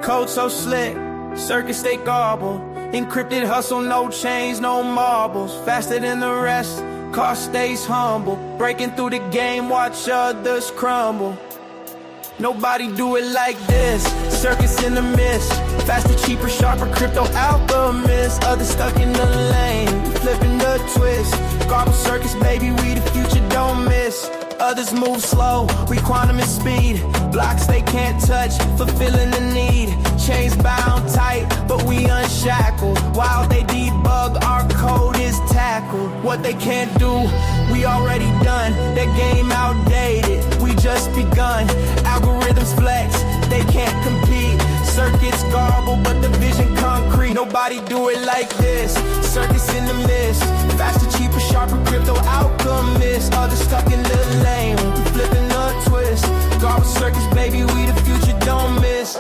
code so slick, circus they gobble. Encrypted hustle, no chains, no marbles. Faster than the rest, cost stays humble. Breaking through the game, watch others crumble. Nobody do it like this, circus in the mist. Faster, cheaper, sharper, crypto alchemist. Others stuck in the lane, flipping the twist. Garble circus, baby, we the future, don't miss. Others move slow, we quantum and speed. Blocks they can't touch, fulfilling the need. Chains bound tight, but we unshackled. While they debug, our code is tackled. What they can't do, we already done. That game outdated, we just begun. Algorithms flex, they can't compete. Circuits garble, but the vision concrete. Nobody do it like this, circus in the mist. Faster, cheaper, sharper, crypto alchemist. Others stuck in the lane, flipping the twist. Garble circus, baby, we the future, don't miss.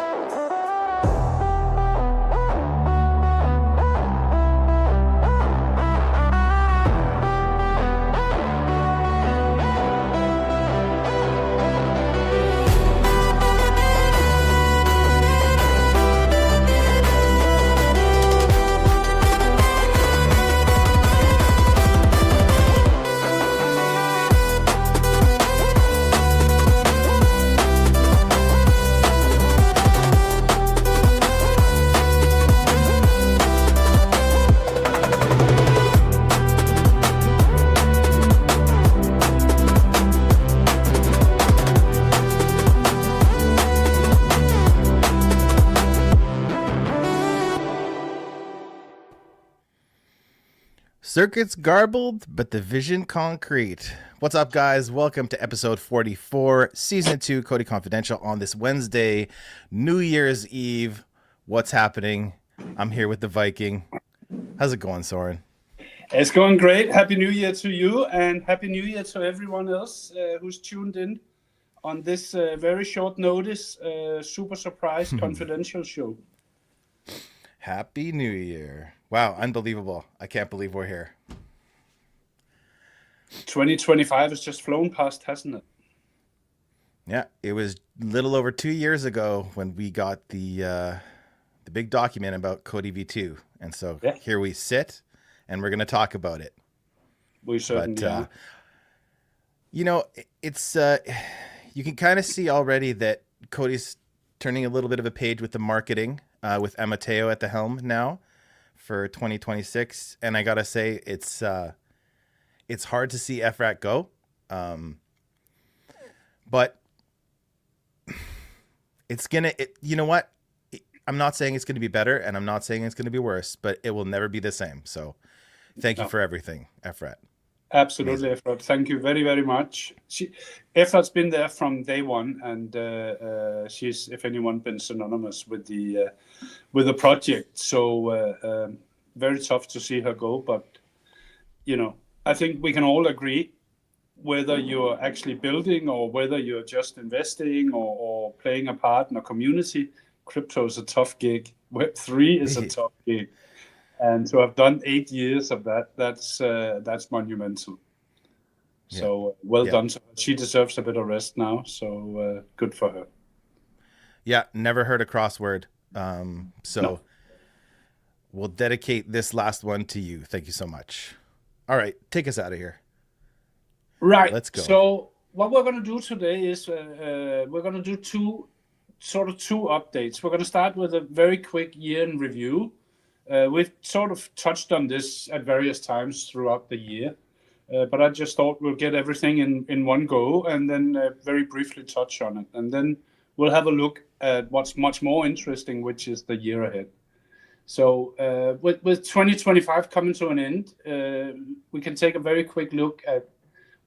Circuits garbled, but the vision concrete. What's up, guys? Welcome to episode 44, season 2, COTI Confidential, on this Wednesday, New Year's Eve. What's happening? I'm here with the Viking. How's it going, Soren? It's going great. Happy New Year to you, and Happy New Year to everyone else who's tuned in on this very short notice, super surprise confidential show. Happy New Year. Wow, unbelievable. I can't believe we're here. 2025 has just flown past, hasn't it? Yeah, it was a little over 2 years ago when we got the big document about COTI V2. And so Here we sit, and we're going to talk about it. We certainly are. You know, it's you can kind of see already that COTI's turning a little bit of a page with the marketing, with Amateo at the helm now for 2026, and I gotta say it's hard to see FRAT go, but it's gonna. You know what? I'm not saying it's gonna be better, and I'm not saying it's gonna be worse, but it will never be the same. So, thank you for everything, FRAT. Absolutely, Efrat. Thank you very, very much. Efrat's been there from day one, and she's, if anyone, been synonymous with the project. So very tough to see her go, but you know, I think we can all agree, whether you're actually building or whether you're just investing or playing a part in a community, crypto is a tough gig. Web3 is a tough gig. And to have done 8 years of that, that's monumental. Yeah. So well done to her. She deserves a bit of rest now. So good for her. Yeah, never heard a crossword. No. We'll dedicate this last one to you. Thank you so much. All right, take us out of here. Right. Let's go. So what we're going to do today is we're going to do two updates. We're going to start with a very quick year in review. We've sort of touched on this at various times throughout the year, but I just thought we'll get everything in one go and then very briefly touch on it. And then we'll have a look at what's much more interesting, which is the year ahead. So with 2025 coming to an end, we can take a very quick look at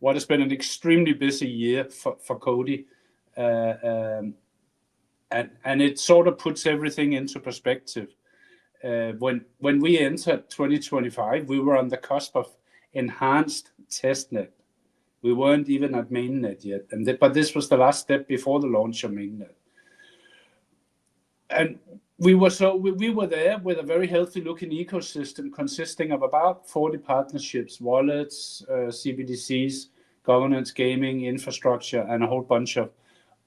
what has been an extremely busy year for COTI. And it sort of puts everything into perspective. When we entered 2025, we were on the cusp of enhanced testnet. We weren't even at mainnet yet, but this was the last step before the launch of mainnet. And we were there with a very healthy looking ecosystem consisting of about 40 partnerships, wallets, CBDCs, governance, gaming, infrastructure, and a whole bunch of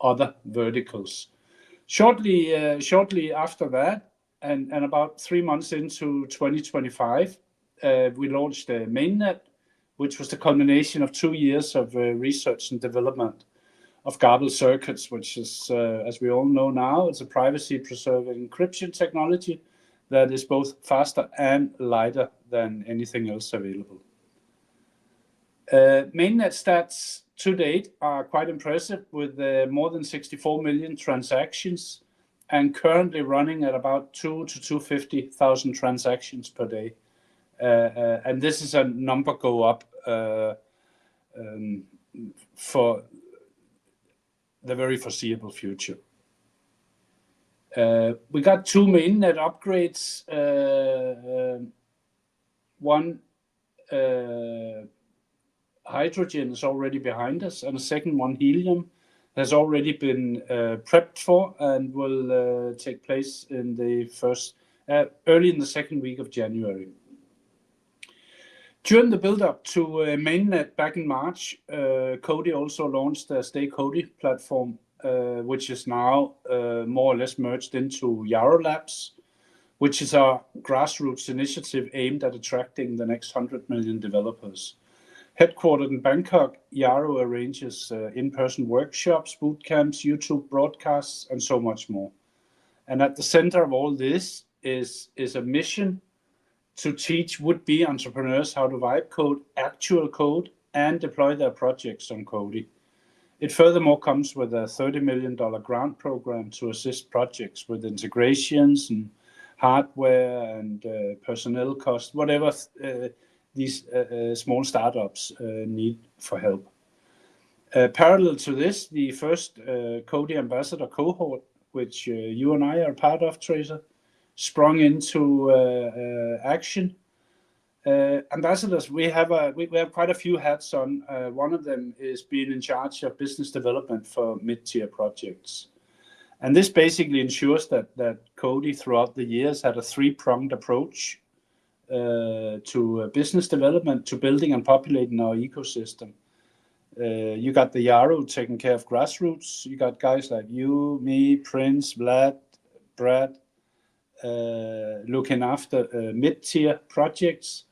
other verticals. Shortly after that, and about 3 months into 2025, we launched Mainnet, which was the culmination of 2 years of research and development of garbled circuits, which is, as we all know now, it's a privacy-preserving encryption technology that is both faster and lighter than anything else available. Mainnet stats to date are quite impressive, with more than 64 million transactions and currently running at about 2 to 250,000 transactions per day. And this is a number go up for the very foreseeable future. We got 2 mainnet upgrades. One hydrogen is already behind us, and the second one, helium, has already been prepped for and will take place in the early in the second week of January. During the build-up to Mainnet back in March, COTI also launched the Stay COTI platform, which is now more or less merged into Yarrow Labs, which is our grassroots initiative aimed at attracting the next 100 million developers. Headquartered in Bangkok, Yarrow arranges in-person workshops, boot camps, YouTube broadcasts, and so much more. And at the center of all this is a mission to teach would-be entrepreneurs how to vibe code actual code and deploy their projects on COTI. It furthermore comes with a $30 million grant program to assist projects with integrations and hardware and personnel costs, whatever these small startups need for help. Parallel to this, the first COTI Ambassador cohort, which you and I are part of, Tracer, sprung into action. Ambassadors, we have quite a few hats on. One of them is being in charge of business development for mid-tier projects. And this basically ensures that COTI throughout the years had a 3-pronged approach to business development, to building and populating our ecosystem. You got the Yarrow taking care of grassroots. You got guys like you, me, Prince, Vlad, Brad, looking after mid-tier projects.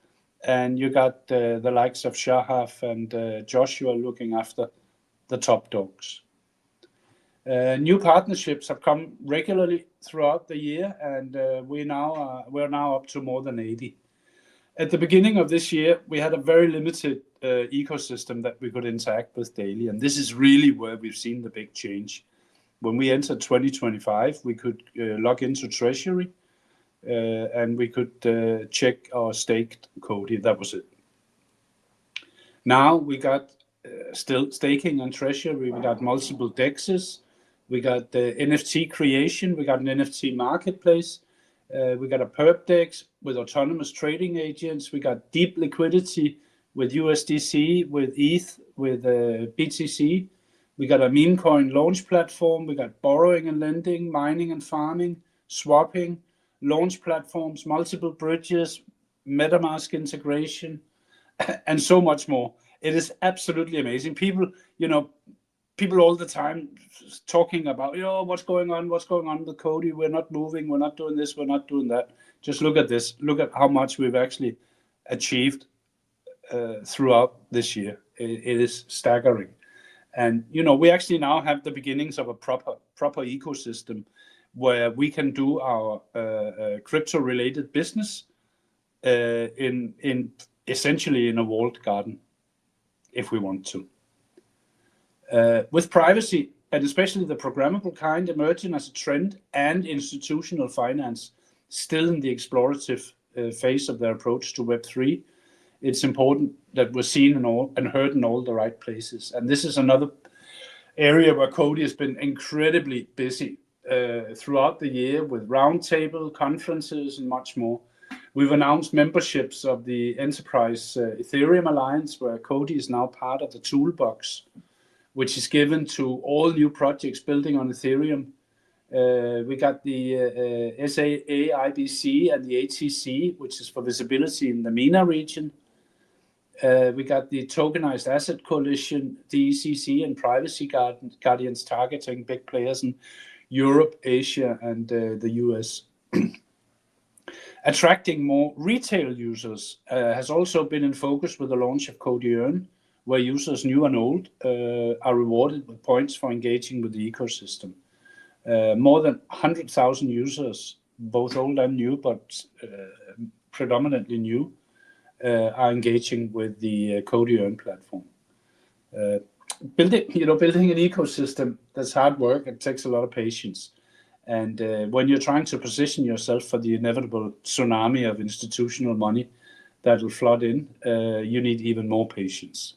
And you got the likes of Shahaf and Joshua looking after the top dogs. New partnerships have come regularly throughout the year, and we're now up to more than 80. At the beginning of this year, we had a very limited ecosystem that we could interact with daily, and this is really where we've seen the big change. When we entered 2025, we could log into Treasury, and we could check our staked COTI. That was it. Now we got still staking on Treasury. We got multiple DEXs. We got the NFT creation. We got an NFT marketplace. We got a perp DEX with autonomous trading agents. We got deep liquidity with USDC, with ETH, with BTC. We got a meme coin launch platform. We got borrowing and lending, mining and farming, swapping, launch platforms, multiple bridges, MetaMask integration, and so much more. It is absolutely amazing. People all the time talking about, what's going on with COTI? We're not moving. We're not doing this. We're not doing that. Just look at this. Look at how much we've actually achieved throughout this year. It is staggering. And, we actually now have the beginnings of a proper ecosystem where we can do our crypto-related business in essentially in a walled garden, if we want to. With privacy, and especially the programmable kind, emerging as a trend, and institutional finance still in the explorative phase of their approach to Web3, it's important that we're seen and heard in all the right places. And this is another area where COTI has been incredibly busy throughout the year with roundtable conferences and much more. We've announced memberships of the Enterprise Ethereum Alliance, where COTI is now part of the toolbox, which is given to all new projects building on Ethereum. We got the SAAIBC and the ATC, which is for visibility in the MENA region. We got the Tokenized Asset Coalition, DECC, and Privacy Guardians targeting big players. And Europe, Asia, and the US. Attracting more retail users has also been in focus with the launch of COTI Earn, where users new and old are rewarded with points for engaging with the ecosystem. More than 100,000 users, both old and new, but predominantly new, are engaging with the COTI Earn platform. Building an ecosystem, that's hard work. It takes a lot of patience. And when you're trying to position yourself for the inevitable tsunami of institutional money that will flood in, you need even more patience.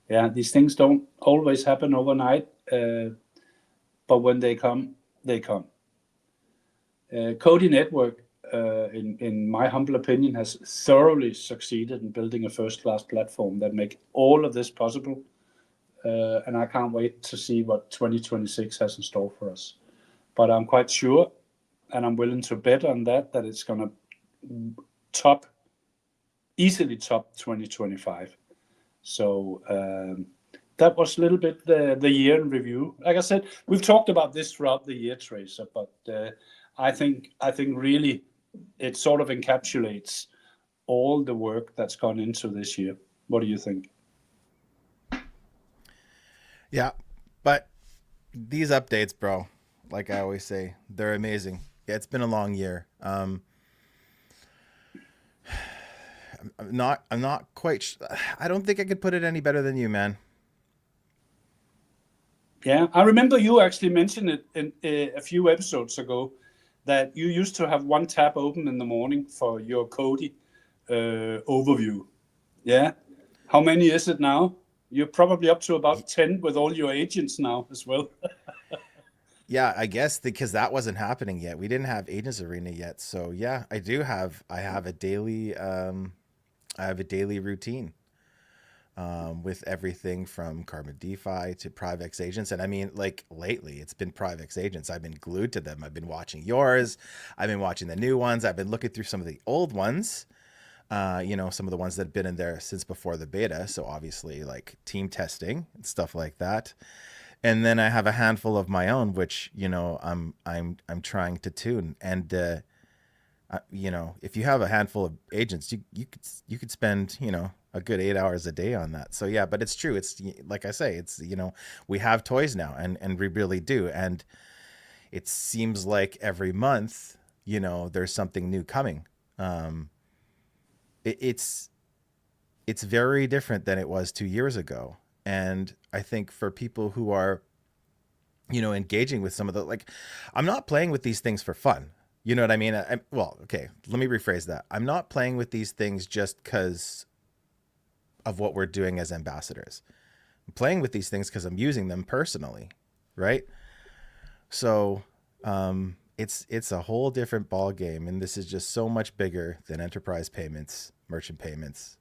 Yeah, these things don't always happen overnight, but when they come, they come. COTI Network, in my humble opinion, has thoroughly succeeded in building a first-class platform that makes all of this possible. And I can't wait to see what 2026 has in store for us. But I'm quite sure, and I'm willing to bet on that it's going to easily top 2025. So that was a little bit the year in review. Like I said, we've talked about this throughout the year, Tracer, but I think really it sort of encapsulates all the work that's gone into this year. What do you think? Yeah, but these updates, bro, like I always say, they're amazing. Yeah, it's been a long year. I'm not quite. I don't think I could put it any better than you, man. Yeah, I remember you actually mentioned it in a few episodes ago that you used to have one tab open in the morning for your COTI overview. Yeah, how many is it now? You're probably up to about 10 with all your agents now as well. Yeah, I guess because that wasn't happening yet. We didn't have Agents Arena yet. So yeah, I have a daily routine with everything from Carbon DeFi to Privex agents. And I mean, like lately it's been Privex agents. I've been glued to them. I've been watching yours. I've been watching the new ones. I've been looking through some of the old ones. Some of the ones that have been in there since before the beta. So obviously like team testing and stuff like that. And then I have a handful of my own, which, I'm trying to tune. And, if you have a handful of agents, you could spend, a good 8 hours a day on that. So yeah, but it's true. It's like I say, it's, we have toys now and we really do. And it seems like every month, there's something new coming. It's very different than it was 2 years ago. And I think for people who are, engaging with some of the, I'm not playing with these things for fun. You know what I mean? Okay, let me rephrase that. I'm not playing with these things just because of what we're doing as ambassadors. I'm playing with these things because I'm using them personally, right? So it's a whole different ball game, and this is just so much bigger than enterprise payments, merchant payments.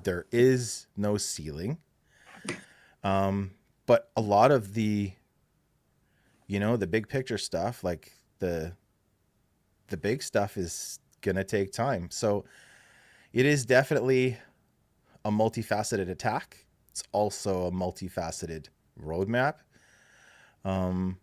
There is no ceiling. But a lot of the, the big picture stuff, like the big stuff is going to take time. So it is definitely a multifaceted attack. It's also a multifaceted roadmap. And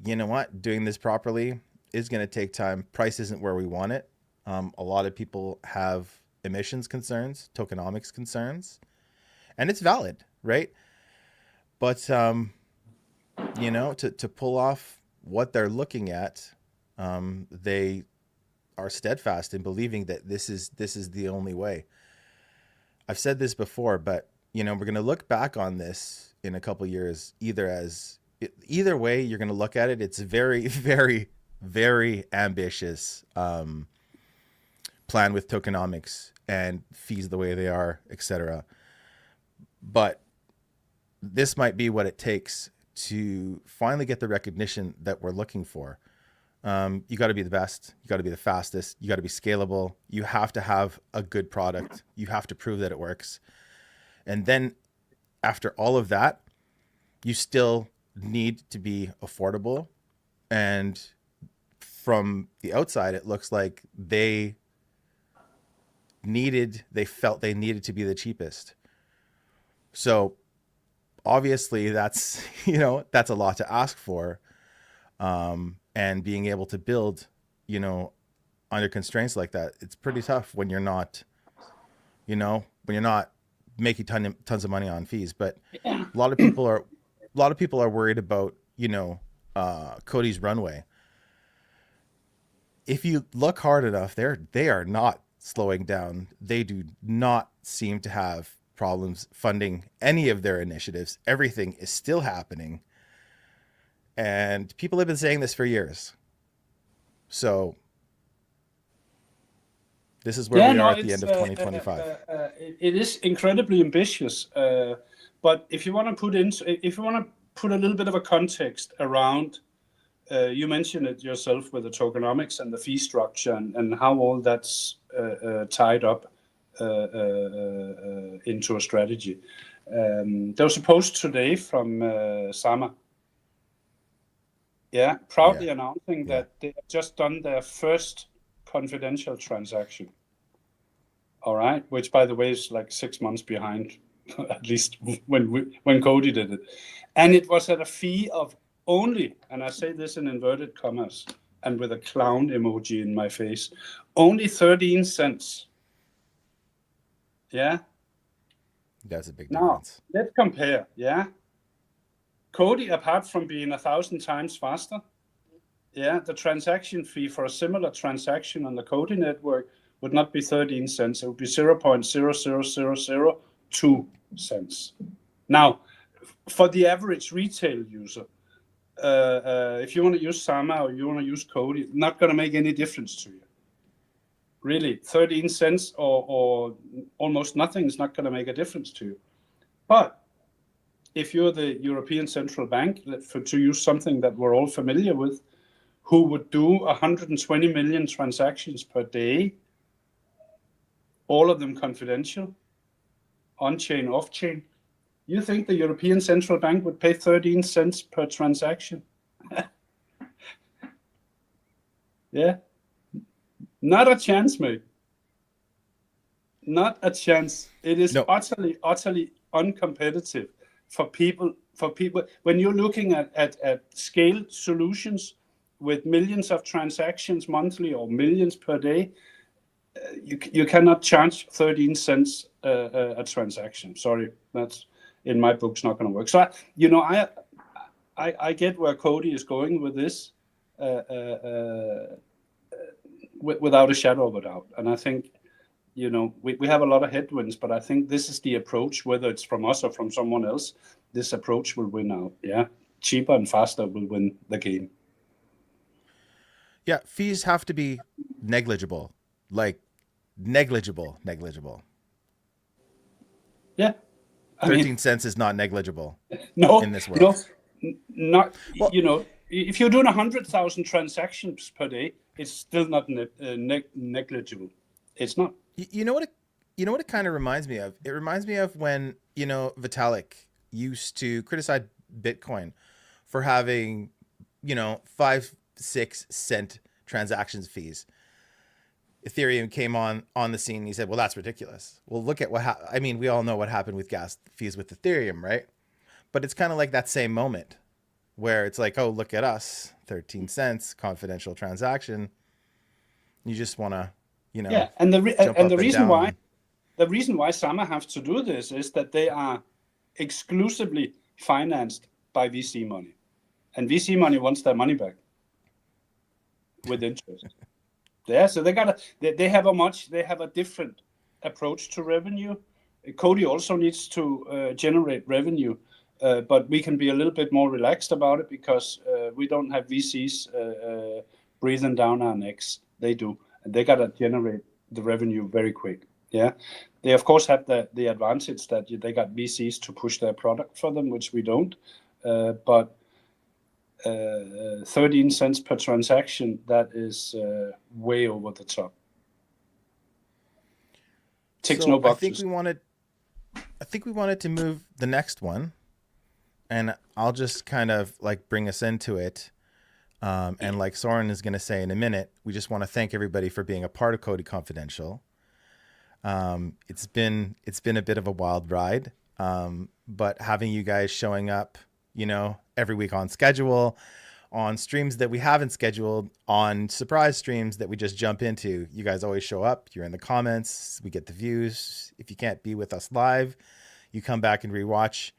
you know what? Doing this properly is going to take time. Price isn't where we want it. A lot of people have emissions concerns, tokenomics concerns, and it's valid, right? But, to pull off what they're looking at, they are steadfast in believing that this is the only way. I've said this before, but, we're going to look back on this in a couple years, either way you're going to look at it. It's very, very, very ambitious plan with tokenomics and fees the way they are, etc. But this might be what it takes to finally get the recognition that we're looking for. You got to be the best. You got to be the fastest. You got to be scalable. You have to have a good product. You have to prove that it works. And then after all of that, you still need to be affordable. And from the outside, it looks like they felt they needed to be the cheapest. So obviously that's, that's a lot to ask for. And being able to build, under constraints like that, it's pretty tough when you're not, making tons of money on fees. But Yeah. a lot of people are worried about, COTI's runway. If you look hard enough, they are not slowing down. They do not seem to have problems funding any of their initiatives. Everything is still happening. And people have been saying this for years. So this is where we are at the end of 2025. It is incredibly ambitious. But if you want to put a little bit of a context around, you mentioned it yourself with the tokenomics and the fee structure and how all that's tied up into a strategy. There was a post today from Sama. Yeah, proudly announcing that they have just done their first confidential transaction. All right, which by the way is like 6 months behind, at least when COTI did it, and it was at a fee of only, and I say this in inverted commas and with a clown emoji in my face, only 13 cents. Yeah, that's a big now difference. let's compare. Yeah. COTI, apart from being 1,000 times faster, the transaction fee for a similar transaction on the COTI network would not be 13 cents. It would be 0.00002 cents. Now, for the average retail user, if you want to use Sama or you want to use COTI, not going to make any difference to you. Really, 13 cents or almost nothing is not going to make a difference to you. But if you're the European Central Bank, to use something that we're all familiar with, who would do 120 million transactions per day, all of them confidential, on-chain, off-chain, you think the European Central Bank would pay 13 cents per transaction? Yeah, not a chance, mate. Not a chance. It is utterly uncompetitive. For people, when you're looking at scale solutions with millions of transactions monthly or millions per day, you cannot charge 13 cents a transaction. Sorry, that's in my books not going to work. So I get where COTI is going with this, without a shadow of a doubt. And I think we have a lot of headwinds, but I think this is the approach, whether it's from us or from someone else, this approach will win out. Yeah. Cheaper and faster will win the game. Yeah. Fees have to be negligible, like negligible. Yeah. 13 cents is not negligible in this world. No, not, if you're doing 100,000 transactions per day, it's still not negligible. It's not. You know what it kind of reminds me of? It reminds me of when, Vitalik used to criticize Bitcoin for having, 5-6 cent transactions fees. Ethereum came on the scene and he said, well, that's ridiculous. Well, look at we all know what happened with gas fees with Ethereum, right? But it's kind of like that same moment where it's like, oh, look at us, 13 cents, confidential transaction. You just want to, and the reason why Sama have to do this is that they are exclusively financed by VC money, and VC money wants their money back with interest. Yeah, so they have a different approach to revenue. COTI also needs to generate revenue, but we can be a little bit more relaxed about it because we don't have VCs breathing down our necks. They do. They got to generate the revenue very quick. Yeah, they of course have the advantage that they got VCs to push their product for them, which we don't. But 13 cents per transaction, that is way over the top. Ticks no boxes. I think we wanted to move the next one, and I'll just kind of like bring us into it. And like Soren is going to say in a minute, we just want to thank everybody for being a part of COTI Confidential. It's been a bit of a wild ride. but having you guys showing up, every week on schedule, on streams that we haven't scheduled, on surprise streams that we just jump into, you guys always show up. You're in the comments. We get the views. If you can't be with us live, you come back and rewatch.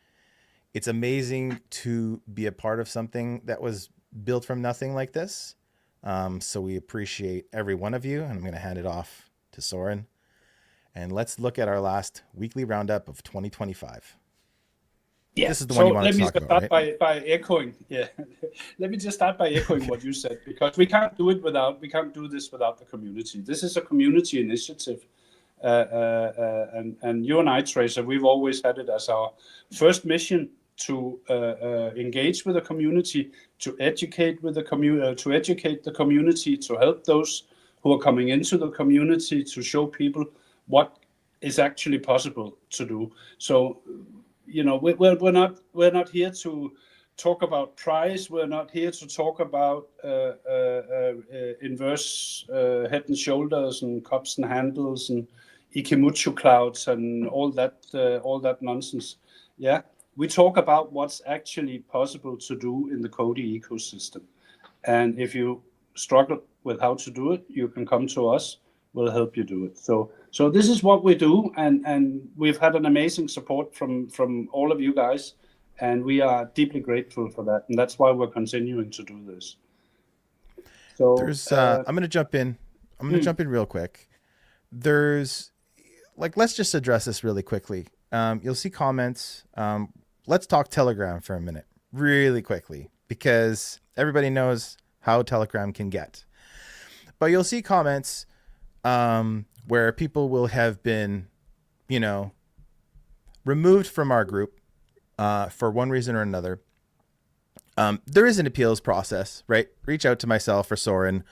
It's amazing to be a part of something that was built from nothing like this. So we appreciate every one of you, and I'm going to hand it off to Soren. And let's look at our last weekly roundup of 2025. Yeah. This is the one you want to talk about, right? By echoing. Yeah. Let me just start by echoing what you said, because we can't do this without the community. This is a community initiative. And you and I, Tracer, we've always had it as our first mission to engage with the community, to educate the community, to help those who are coming into the community, to show people what is actually possible to do. So, we're not here to talk about price. We're not here to talk about inverse head and shoulders and cups and handles and Ikimuchu clouds and all that nonsense. Yeah, we talk about what's actually possible to do in the COTI ecosystem. And if you struggle with how to do it, you can come to us. We'll help you do it. So this is what we do, and we've had an amazing support from all of you guys, and we are deeply grateful for that, and that's why we're continuing to do this. So there's I'm going to jump in. I'm going to jump in real quick. There's let's just address this really quickly. You'll see comments. Let's talk Telegram for a minute, really quickly, because everybody knows how Telegram can get. But you'll see comments where people will have been, removed from our group for one reason or another. There is an appeals process, right? Reach out to myself or Soren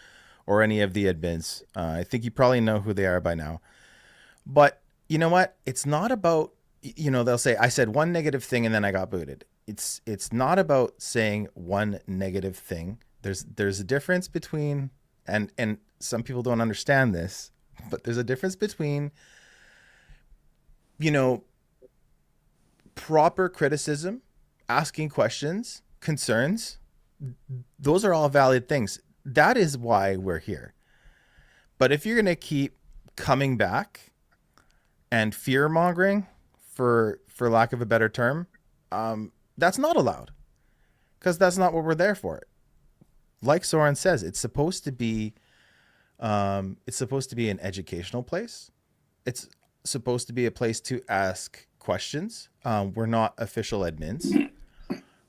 or any of the admins. I think you probably know who they are by now. But you know what? It's not about, they'll say, I said one negative thing and then I got booted. It's not about saying one negative thing. There's a difference between, and some people don't understand this, but there's a difference between, proper criticism, asking questions, concerns. Those are all valid things. That is why we're here. But if you're going to keep coming back and fear mongering, for lack of a better term, that's not allowed, because that's not what we're there for. Like Soren says, it's supposed to be an educational place. It's supposed to be a place to ask questions. We're not official admins,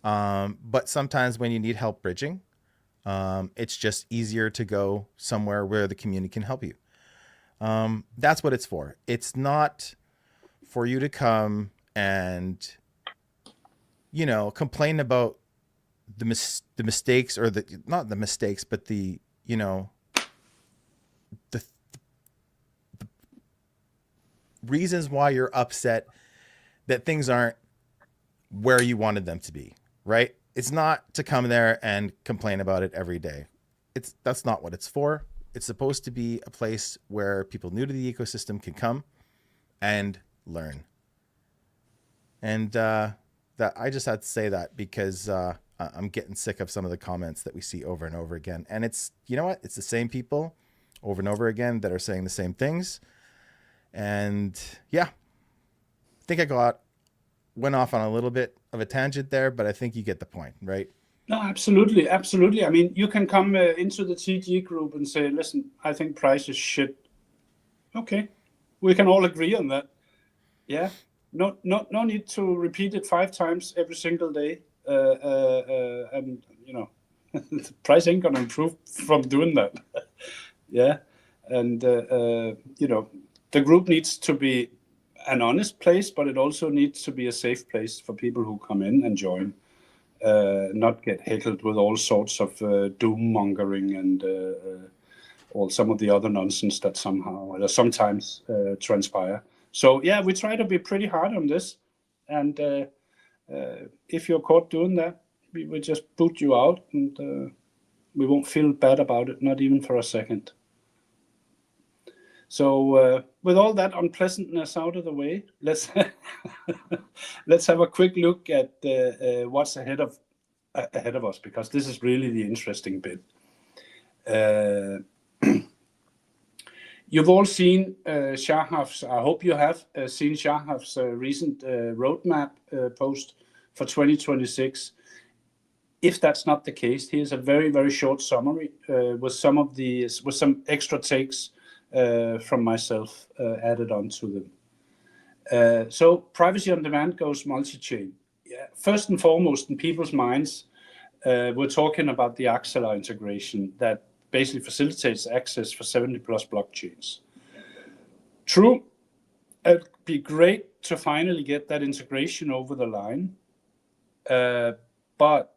but sometimes when you need help bridging, it's just easier to go somewhere where the community can help you. That's what it's for. It's not for you to come and, complain about the mistakes, or not the mistakes, but the reasons why you're upset that things aren't where you wanted them to be, right? It's not to come there and complain about it every day. That's not what it's for. It's supposed to be a place where people new to the ecosystem can come and learn. And that I just had to say that because I'm getting sick of some of the comments that we see over and over again. And it's, it's the same people over and over again that are saying the same things. And yeah, I think I went off on a little bit of a tangent there, but I think you get the point, right? No, absolutely. I mean, you can come into the TG group and say, listen, I think price is shit. Okay, we can all agree on that. Yeah, no need to repeat it 5 times every single day. And the price ain't gonna improve from doing that. Yeah, and the group needs to be an honest place, but it also needs to be a safe place for people who come in and join. Not get heckled with all sorts of doom mongering and or some of the other nonsense that sometimes transpire. So yeah, we try to be pretty hard on this, and if you're caught doing that, we will just boot you out, and we won't feel bad about it, not even for a second. So with all that unpleasantness out of the way, let's let's have a quick look at what's ahead of us, because this is really the interesting bit. You've all seen Shahaf's, I hope you have seen Shahaf's recent roadmap post for 2026. If that's not the case, here's a very, very short summary with some extra takes from myself added onto them. So privacy on demand goes multi-chain. Yeah. First and foremost, in people's minds, we're talking about the Axelar integration that basically facilitates access for 70 plus blockchains. True, it'd be great to finally get that integration over the line, but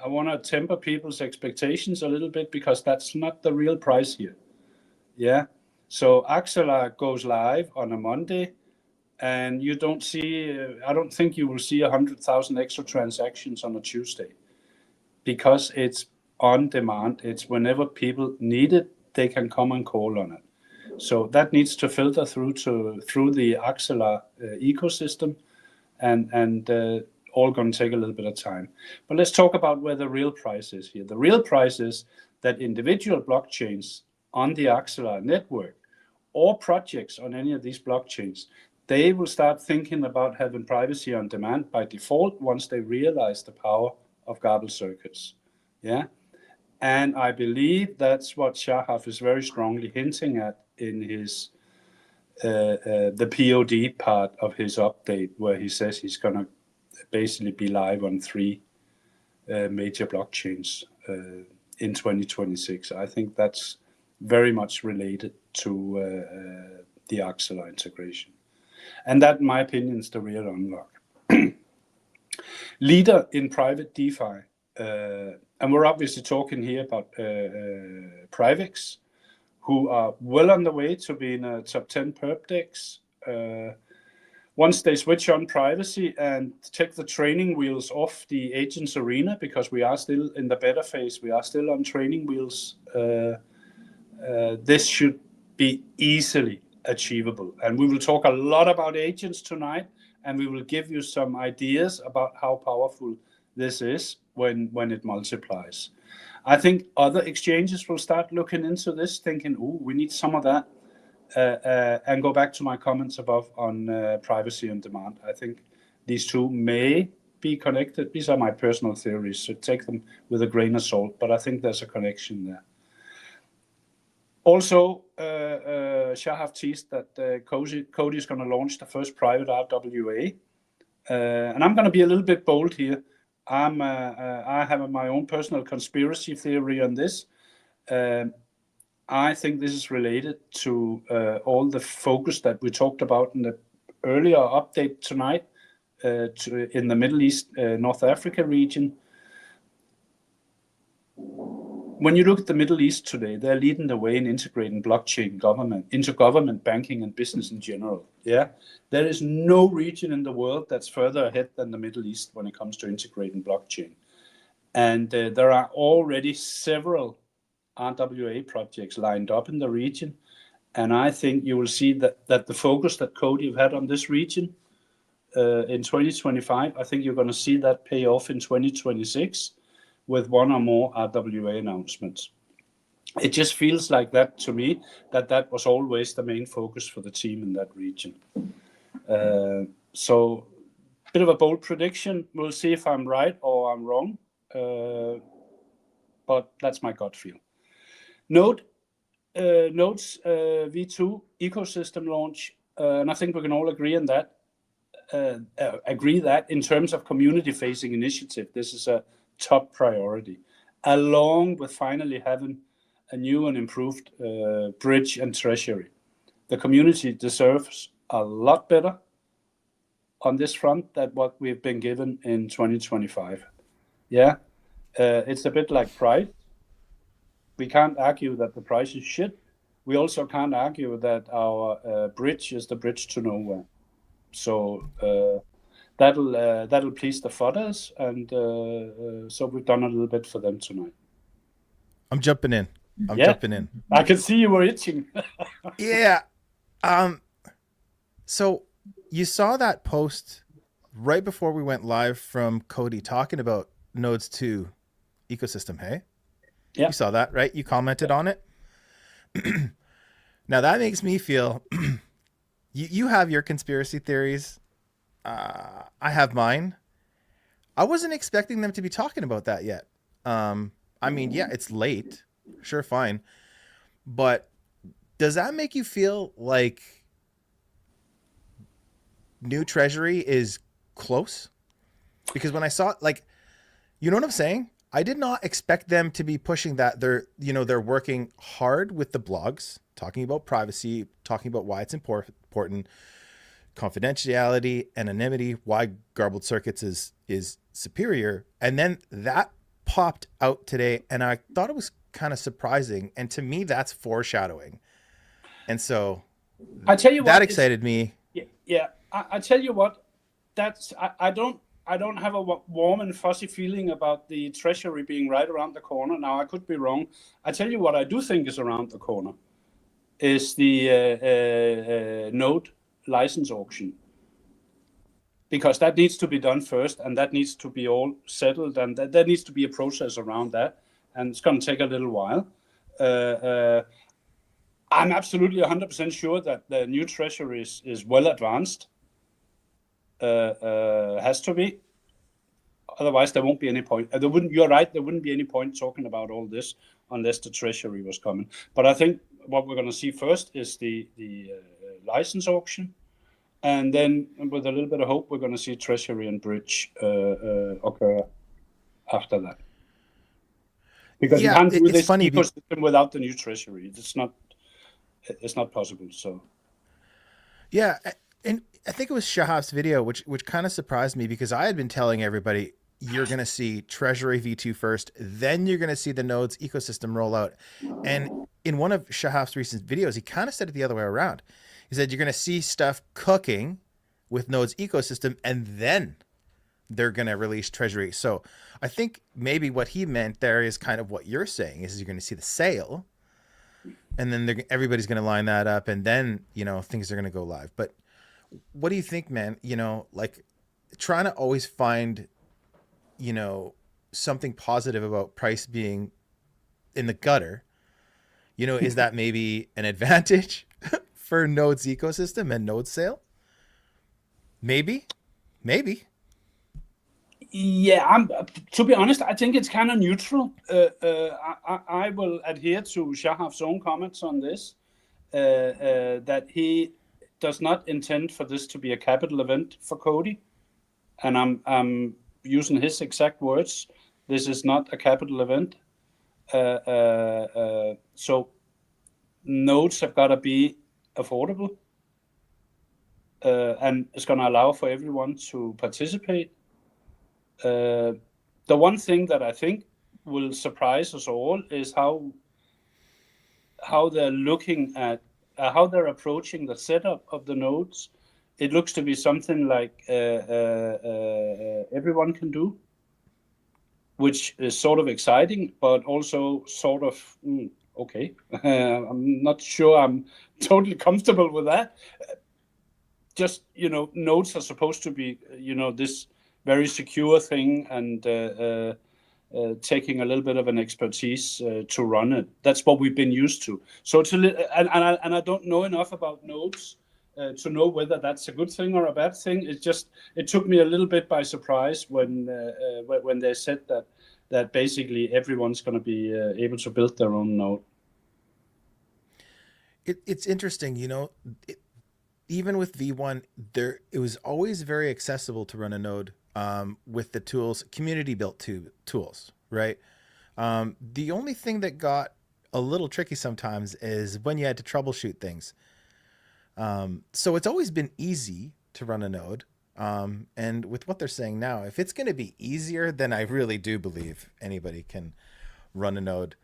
I want to temper people's expectations a little bit, because that's not the real price here. Yeah. So Axelar goes live on a Monday, and you don't see, I don't think you will see 100,000 extra transactions on a Tuesday, because it's on demand. It's whenever people need it, they can come and call on it. So that needs to filter through the Axelar ecosystem, and all going to take a little bit of time. But let's talk about where the real price is here. The real price is that individual blockchains on the Axelar network, or projects on any of these blockchains, they will start thinking about having privacy on demand by default once they realize the power of garbled circuits. Yeah. And I believe that's what Shahaf is very strongly hinting at in his the POD part of his update, where he says he's going to basically be live on 3 major blockchains in 2026. I think that's very much related to the Axelar integration. And that, in my opinion, is the real unlock. Leader in private DeFi. And we're obviously talking here about Privex, who are well on the way to being a top 10 perp DEX. Once they switch on privacy and take the training wheels off the agents arena, because we are still in the beta phase, we are still on training wheels, this should be easily achievable. And we will talk a lot about agents tonight, and we will give you some ideas about how powerful this is when it multiplies. I think other exchanges will start looking into this, thinking, "Oh, we need some of that," and go back to my comments above on privacy on demand. I think these two may be connected. These are my personal theories, so take them with a grain of salt, but I think there's a connection there. Also, Shahaf teased that COTI is going to launch the first private RWA. And I'm going to be a little bit bold here. I have my own personal conspiracy theory on this. I think this is related to all the focus that we talked about in the earlier update tonight in the Middle East, North Africa region. When you look at the Middle East today, they're leading the way in integrating blockchain government into government, banking, and business in general. Yeah, there is no region in the world that's further ahead than the Middle East when it comes to integrating blockchain. And there are already several RWA projects lined up in the region. And I think you will see that the focus that COTI have had on this region in 2025, I think you're going to see that pay off in 2026 with one or more RWA announcements. It just feels like that to me, that was always the main focus for the team in that region. So bit of a bold prediction. We'll see if I'm right or I'm wrong. But that's my gut feel. Nodes V2 ecosystem launch, and I think we can all agree on that. Agree that in terms of community-facing initiative, this is a top priority, along with finally having a new and improved bridge and treasury. The community deserves a lot better on this front than what we've been given in 2025. Yeah, it's a bit like price. We can't argue that the price is shit. We also can't argue that our bridge is the bridge to nowhere. So that'll please the fodders, and so we've done a little bit for them tonight. I'm jumping in. I'm Yeah, jumping in. I can see you were itching. Yeah. So you saw that post right before we went live from COTI talking about Nodes 2 ecosystem, hey? Yeah. You saw that, right? You commented on it. Now that makes me feel you have your conspiracy theories. I have mine. I wasn't expecting them to be talking about that yet. I mean, yeah, it's late. Sure, fine. But does that make you feel like new treasury is close? Because when I saw like, you know what I'm saying? I did not expect them to be pushing that. They're working hard with the blogs, talking about privacy, talking about why it's important, confidentiality, anonymity, why garbled circuits is superior. And then that popped out today, and I thought it was kind of surprising. And to me, that's foreshadowing. And so I tell you that what, excited me. yeah. I tell you what, I don't have a warm and fuzzy feeling about the treasury being right around the corner. Now I could be wrong. I tell you what I do think is around the corner is the node license auction, because that needs to be done first, and that needs to be all settled, and there needs to be a process around that, and it's going to take a little while. I'm absolutely 100% sure that the new treasury is well advanced. Has to be. Otherwise, there won't be any point. You're right. There wouldn't be any point talking about all this unless the treasury was coming. But I think what we're going to see first is the license auction, and then with a little bit of hope, we're going to see treasury and bridge occur after that. Because you can't do this ecosystem without the new treasury. It's not possible. So. Yeah, and I think it was Shahab's video, which kind of surprised me, because I had been telling everybody you're going to see Treasury V2 first, then you're going to see the nodes ecosystem roll out. And in one of Shahab's recent videos, he kind of said it the other way around. He said you're going to see stuff cooking with nodes ecosystem, and then they're going to release Treasury. So I think maybe what he meant there is kind of what you're saying, is you're going to see the sale, and then everybody's going to line that up, and then, things are going to go live. But what do you think, man? Like trying to always find, something positive about price being in the gutter, is that maybe an advantage for Node's ecosystem and Node sale? Maybe. Yeah, to be honest, I think it's kind of neutral. I will adhere to Shahab's own comments on this, that he does not intend for this to be a capital event for COTI. And I'm using his exact words. This is not a capital event. So nodes have got to be affordable. And it's going to allow for everyone to participate. The one thing that I think will surprise us all is how they're looking at how they're approaching the setup of the nodes. It looks to be something like everyone can do, which is sort of exciting, but also sort of okay. I'm not sure I'm totally comfortable with that. Just nodes are supposed to be this very secure thing, and taking a little bit of an expertise to run it. That's what we've been used to. So and I don't know enough about nodes to know whether that's a good thing or a bad thing. It took me a little bit by surprise when they said that basically everyone's going to be able to build their own node. It's interesting, even with V1, it was always very accessible to run a node with the tools, community built tools, right? The only thing that got a little tricky sometimes is when you had to troubleshoot things. So it's always been easy to run a node. And with what they're saying now, if it's going to be easier, then I really do believe anybody can run a node.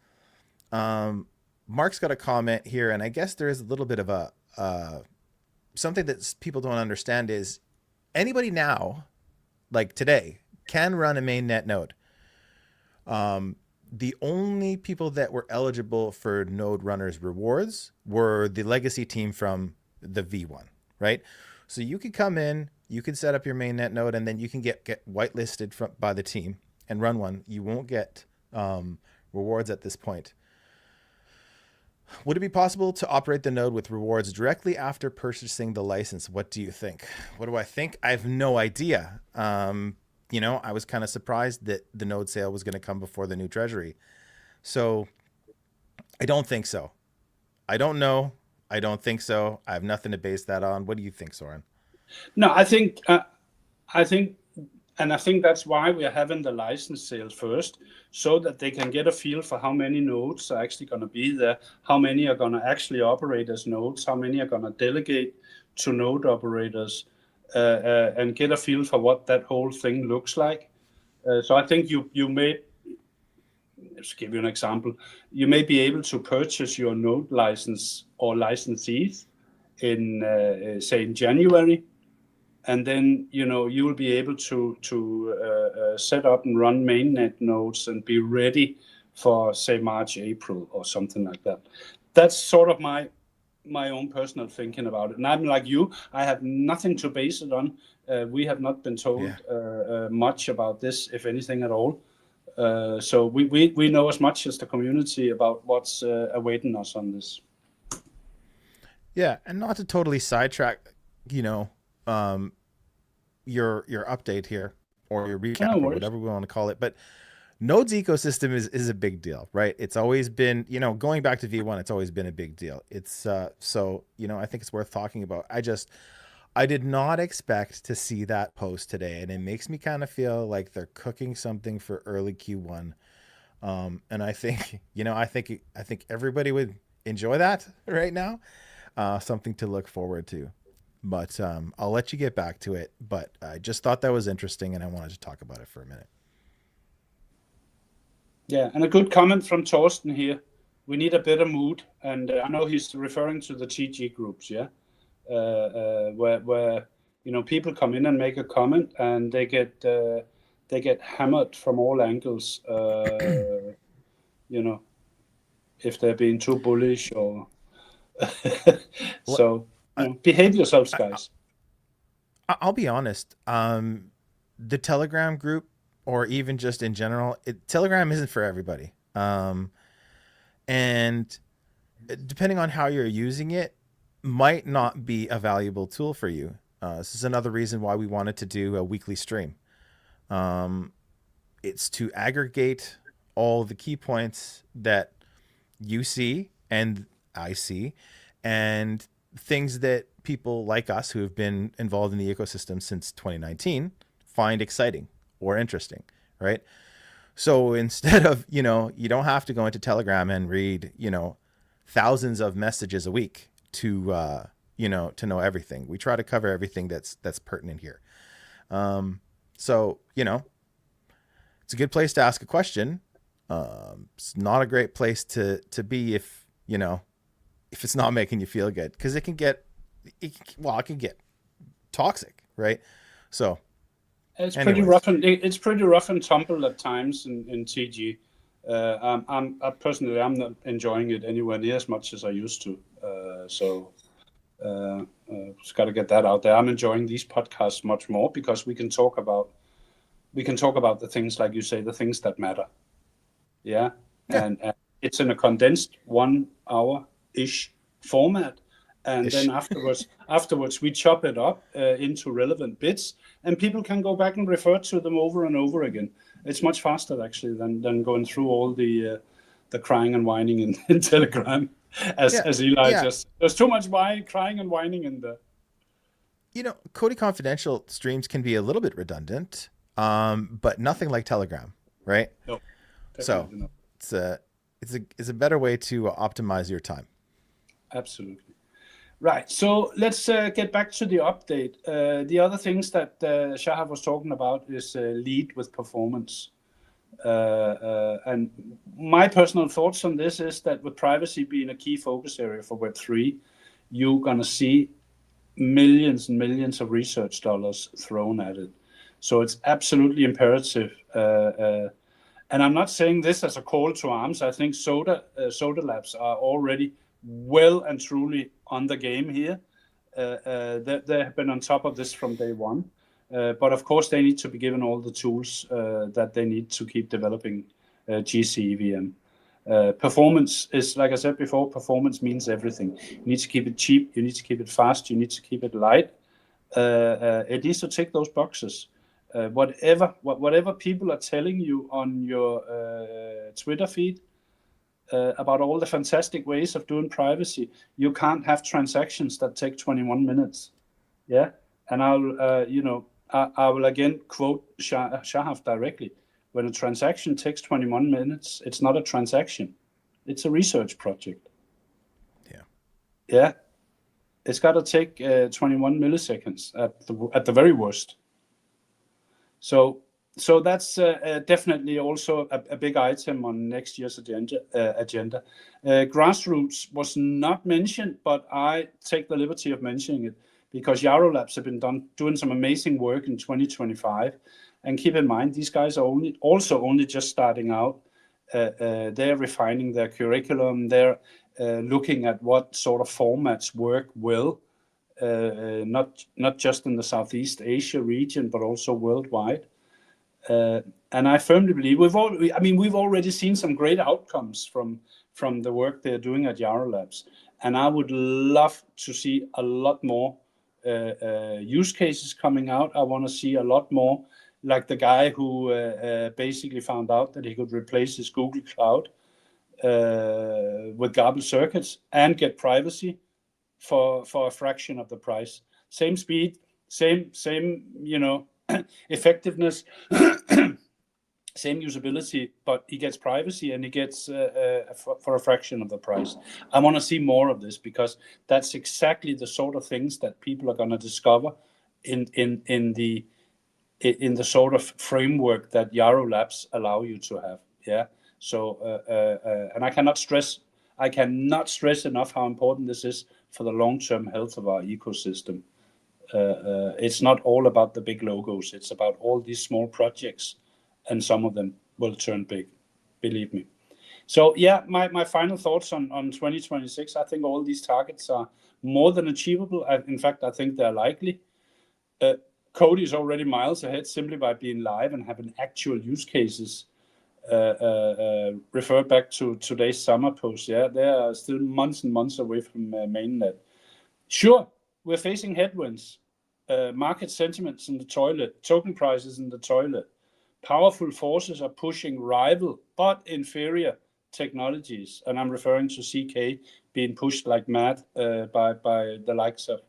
Mark's got a comment here, and I guess there is a little bit of a something that people don't understand is anybody now, like today, can run a mainnet node. the only people that were eligible for Node Runners rewards were the legacy team from the V1, right? So you could come in, you could set up your mainnet node, and then you can get whitelisted by the team and run one. You won't get rewards at this point. Would it be possible to operate the node with rewards directly after purchasing the license? What do you think? What do I think? I have no idea. I was kind of surprised that the node sale was going to come before the new treasury. So I don't think so. I don't know. I don't think so. I have nothing to base that on. What do you think, Soren? No, I think, and I think that's why we are having the license sale first, so that they can get a feel for how many nodes are actually going to be there, how many are going to actually operate as nodes, how many are going to delegate to node operators, and get a feel for what that whole thing looks like. So I think you may, let's give you an example, you may be able to purchase your node license or licensees in, say, in January. And then, you will be able to set up and run mainnet nodes and be ready for, say, March, April, or something like that. That's sort of my own personal thinking about it. And I'm like you, I have nothing to base it on. We have not been told much about this, if anything at all. So we know as much as the community about what's awaiting us on this. Yeah, and not to totally sidetrack, your update here, or your recap, or whatever we want to call it, but Node's ecosystem is a big deal, right? It's always been, going back to V1, it's always been a big deal. It's so I think it's worth talking about. I did not expect to see that post today, and it makes me kind of feel like they're cooking something for early Q1. And I think I think everybody would enjoy that right now. Something to look forward to. But I'll let you get back to it. But I just thought that was interesting, and I wanted to talk about it for a minute. Yeah, and a good comment from Torsten here. We need a better mood, and I know he's referring to the TG groups, yeah, where people come in and make a comment, and they get hammered from all angles. If they're being too bullish or so. Behave yourselves, guys. I'll be honest. The Telegram group, or even just in general, Telegram isn't for everybody. And depending on how you're using it, might not be a valuable tool for you. This is another reason why we wanted to do a weekly stream. It's to aggregate all the key points that you see and I see, and things that people like us who have been involved in the ecosystem since 2019 find exciting or interesting, right? So instead of, you don't have to go into Telegram and read, thousands of messages a week to know everything. We try to cover everything that's pertinent here. So, it's a good place to ask a question. It's not a great place to be if it's not making you feel good, because it can get toxic, right? So it's pretty rough, and it's pretty rough and tumble at times in TG. I'm not enjoying it anywhere near as much as I used to. Just got to get that out there. I'm enjoying these podcasts much more because we can talk about the things, like you say, the things that matter. Yeah. And it's in a condensed 1 hour-ish format. And then afterwards we chop it up into relevant bits, and people can go back and refer to them over and over again. It's much faster actually than going through all the crying and whining in Telegram, as Eli just. There's too much crying and whining in there. COTI Confidential streams can be a little bit redundant, but nothing like Telegram, right? No, so not. It's a better way to optimize your time. Absolutely. Right. So let's get back to the update. The other things that Shahab was talking about is lead with performance. And my personal thoughts on this is that with privacy being a key focus area for Web3, you're going to see millions and millions of research dollars thrown at it. So it's absolutely imperative And I'm not saying this as a call to arms. I think Soda Labs are already well and truly on the game here. They have been on top of this from day one. But of course, they need to be given all the tools that they need to keep developing GC EVM. Performance is, like I said before, performance means everything. You need to keep it cheap, you need to keep it fast, you need to keep it light. It needs to tick those boxes. Whatever people are telling you on your Twitter feed about all the fantastic ways of doing privacy, you can't have transactions that take 21 minutes. Yeah, and I will again quote Shahaf directly. When a transaction takes 21 minutes, it's not a transaction. It's a research project. Yeah. Yeah. It's got to take 21 milliseconds at the very worst. So that's definitely also a big item on next year's agenda. Grassroots was not mentioned, but I take the liberty of mentioning it because Yarrow Labs have been doing some amazing work in 2025. And keep in mind, these guys are only just starting out. They're refining their curriculum. They're looking at what sort of formats work well, not just in the Southeast Asia region, but also worldwide. And I firmly believe we've already seen some great outcomes from the work they're doing at Yarrow Labs. And I would love to see a lot more use cases coming out. I want to see a lot more, like the guy who basically found out that he could replace his Google Cloud with garbage circuits and get privacy for a fraction of the price. Same speed, same effectiveness, same usability, but he gets privacy and he gets for a fraction of the price. I want to see more of this because that's exactly the sort of things that people are going to discover in the sort of framework that Yarrow Labs allow you to have. Yeah. So and I cannot stress enough how important this is for the long-term health of our ecosystem. It's not all about the big logos. It's about all these small projects, and some of them will turn big, believe me. So yeah, my final thoughts on 2026. I think all these targets are more than achievable. In fact, I think they're likely. COTI is already miles ahead simply by being live and having actual use cases. Refer back to today's summer post. Yeah, they are still months and months away from mainnet. Sure, we're facing headwinds. Market sentiments in the toilet, token prices in the toilet. Powerful forces are pushing rival but inferior technologies, and I'm referring to CK being pushed like mad by the likes of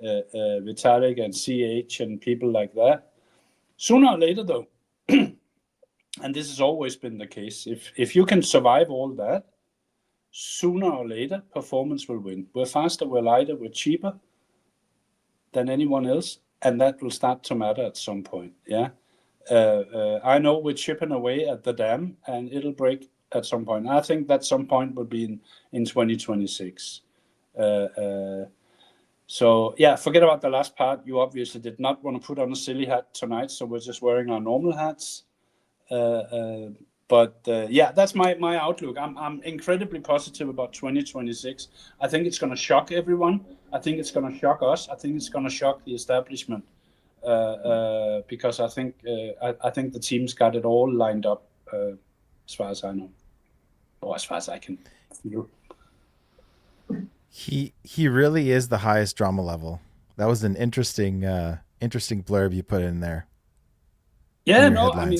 Vitalik and CH and people like that. Sooner or later, though, and this has always been the case, if you can survive all that, sooner or later, performance will win. We're faster, we're lighter, we're cheaper than anyone else, and that will start to matter at some point. Yeah, I know we're chipping away at the dam, and it'll break at some point. I think that some point will be in 2026. So yeah, forget about the last part. You obviously did not want to put on a silly hat tonight, so we're just wearing our normal hats. But yeah, that's my outlook. I'm incredibly positive about 2026. I think it's going to shock everyone. I think it's going to shock us. I think it's going to shock the establishment because I think the team's got it all lined up as far as I know, or as far as I can feel. He really is the highest drama level. That was an interesting blurb you put in there. Yeah, no, I mean,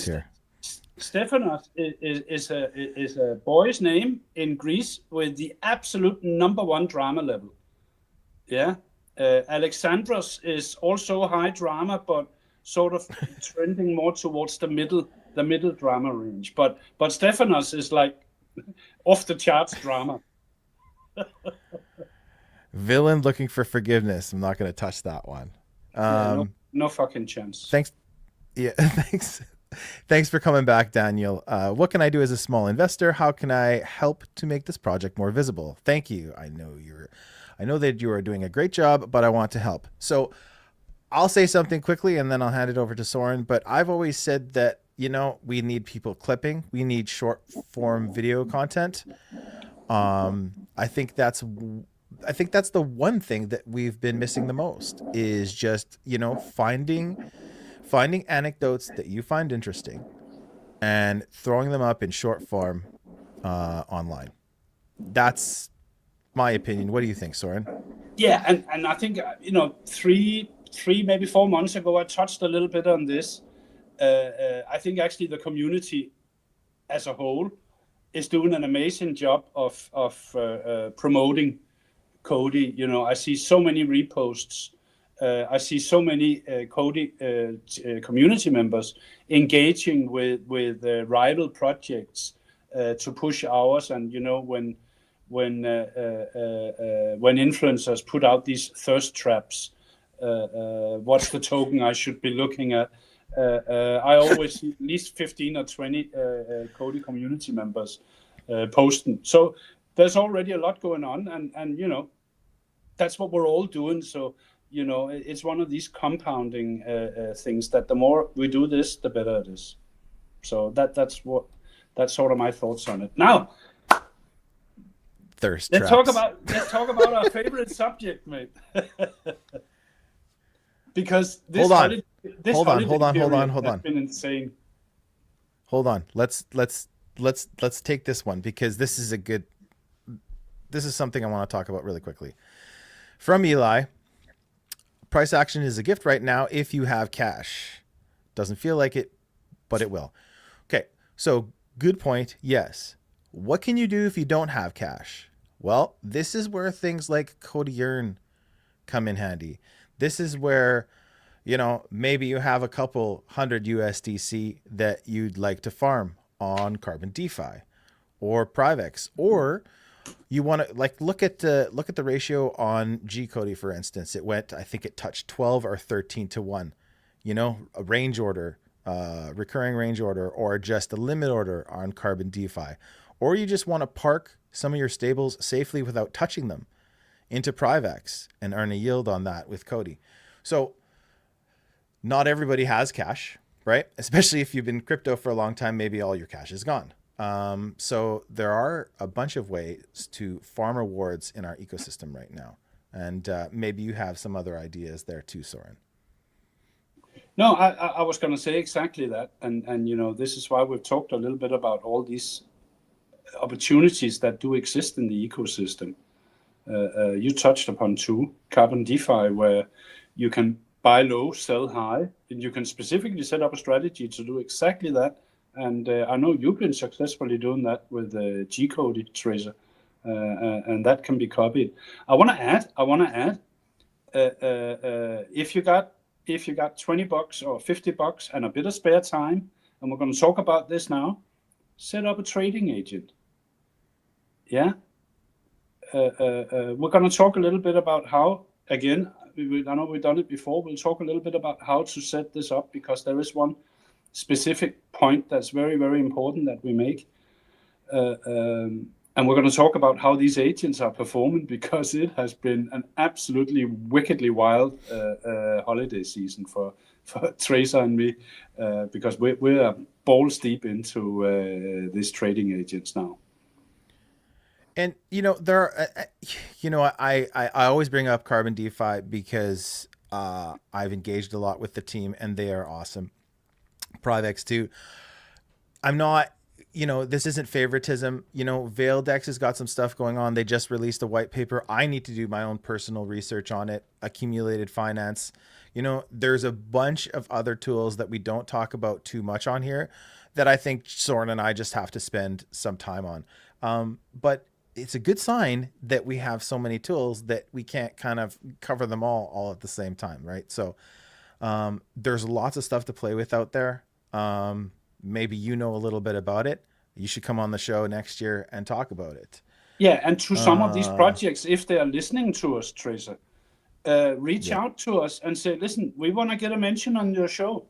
Stefanos is a boy's name in Greece with the absolute #1 drama level. Yeah, Alexandros is also high drama, but sort of trending more towards the middle drama range. But Stefanos is like off the charts drama. Villain looking for forgiveness. I'm not going to touch that one. No fucking chance. Thanks. Yeah, thanks. Thanks for coming back, Daniel. What can I do as a small investor? How can I help to make this project more visible? Thank you. I know that you are doing a great job, but I want to help. So I'll say something quickly and then I'll hand it over to Soren. But I've always said that we need people clipping. We need short form video content. I think that's the one thing that we've been missing the most is just, finding anecdotes that you find interesting and throwing them up in short form online. That's my opinion. What do you think, Soren? Yeah, and I think 3 maybe 4 months ago I touched a little bit on this. I think actually the community as a whole is doing an amazing job of promoting COTI. I see so many reposts. I see so many COTI community members engaging with rival projects to push ours. And when influencers put out these thirst traps, what's the token I should be looking at? I always see at least 15 or 20 COTI community members posting. So there's already a lot going on, and that's what we're all doing. So it's one of these compounding things that the more we do this, the better it is. So that's sort of my thoughts on it. Now, thirst let's traps. talk about our favorite subject, mate. Because this hold on. has been insane. Hold on. Let's take this one, because this is something I want to talk about really quickly. From Eli, price action is a gift right now if you have cash. Doesn't feel like it, but it will. Okay, so good point. Yes. What can you do if you don't have cash? Well, this is where things like COTI Earn come in handy. This is where, maybe you have a couple hundred USDC that you'd like to farm on Carbon DeFi or Privex, or you want to look at the ratio on GCOTI, for instance. I think it touched 12 or 13 to 1, a range order, recurring range order, or just a limit order on Carbon DeFi. Or you just want to park some of your stables safely without touching them into Privex and earn a yield on that with COTI. So not everybody has cash, right? Especially if you've been crypto for a long time, maybe all your cash is gone. So there are a bunch of ways to farm rewards in our ecosystem right now. And maybe you have some other ideas there too, Soren. No, I was going to say exactly that. And this is why we've talked a little bit about all these opportunities that do exist in the ecosystem. You touched upon 2, Carbon DeFi, where you can buy low, sell high, and you can specifically set up a strategy to do exactly that. And I know you've been successfully doing that with GCOTI, Tracer, and that can be copied. I want to add, if you got $20 or $50 and a bit of spare time, and we're going to talk about this now, set up a trading agent. Yeah. We're going to talk a little bit about how, again, I know we've done it before. We'll talk a little bit about how to set this up, because there is one specific point that's very, very important that we make. And we're going to talk about how these agents are performing, because it has been an absolutely wickedly wild holiday season for Tracer and me, because we're balls deep into these trading agents now. And there are, I always bring up Carbon DeFi because I've engaged a lot with the team and they are awesome. Privex too. I'm not, this isn't favoritism. Veildex has got some stuff going on. They just released a white paper. I need to do my own personal research on it. Accumulated Finance. There's a bunch of other tools that we don't talk about too much on here that I think Soren and I just have to spend some time on. But it's a good sign that we have so many tools that we can't kind of cover them all at the same time, right? So there's lots of stuff to play with out there. Maybe a little bit about it. You should come on the show next year and talk about it. Yeah, and to some of these projects, if they are listening to us, Tracer, reach out to us and say, listen, we want to get a mention on your show.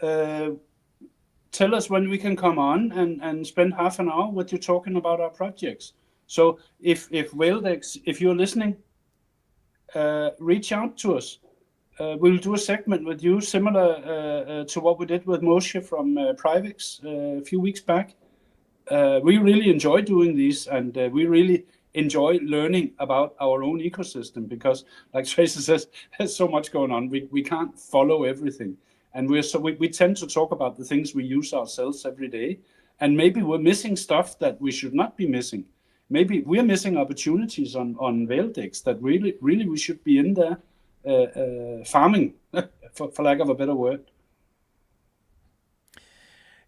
Tell us when we can come on and spend half an hour with you talking about our projects. So if Veildex, if you're listening, reach out to us. we'll do a segment with you similar to what we did with Moshe from Privix a few weeks back. We really enjoy doing these, and we really enjoy learning about our own ecosystem because, like Tracy says, there's so much going on. We can't follow everything, and we tend to talk about the things we use ourselves every day, and maybe we're missing stuff that we should not be missing. Maybe we're missing opportunities on Valdex that really we should be in there farming, for lack of a better word.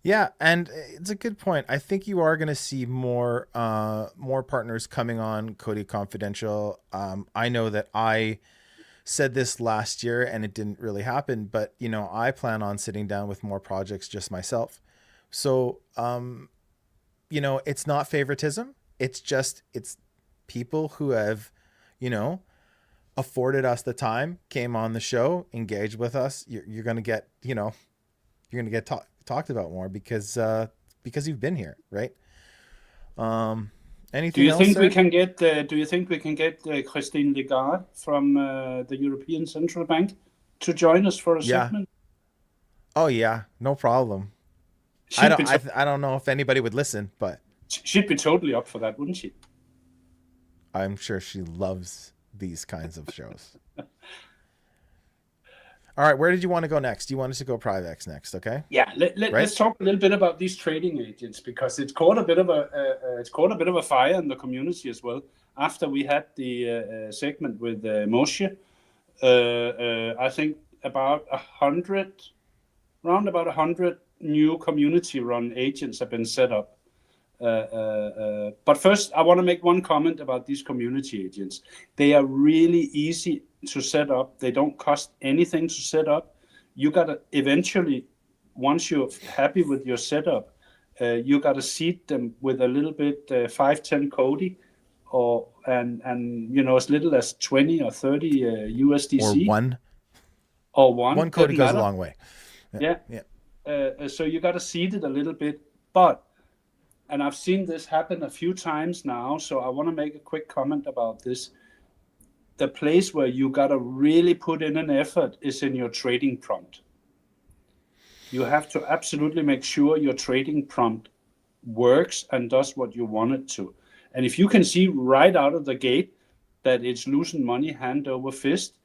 Yeah, and it's a good point. I think you are going to see more partners coming on COTI Confidential. I know that I said this last year and it didn't really happen, but I plan on sitting down with more projects just myself. So, it's not favoritism. It's people who have, afforded us the time, came on the show, engaged with us. You're going to get, you're going to get talked about more because you've been here, right? Anything do you else, think sir? we can get do you think we can get Christine Lagarde from the European Central Bank to join us for a segment? Oh yeah, no problem. I don't know if anybody would listen, but she'd be totally up for that, wouldn't she? I'm sure she loves these kinds of shows. All right, where did you want to go next? You want us to go Privix next, okay? Yeah, let's talk a little bit about these trading agents because it's caught a bit of a fire in the community as well. After we had the segment with Moshe, I think around about 100 new community-run agents have been set up. But first, I want to make one comment about these community agents. They are really easy to set up. They don't cost anything to set up. You got to eventually, once you're happy with your setup, you got to seed them with a little bit 5-10 COTI and as little as 20 or 30 USDC. Or one. One COTI goes a long way. Yeah. So you got to seed it a little bit, and I've seen this happen a few times now, so I want to make a quick comment about this. The place where you got to really put in an effort is in your trading prompt. You have to absolutely make sure your trading prompt works and does what you want it to. And if you can see right out of the gate that it's losing money hand over fist,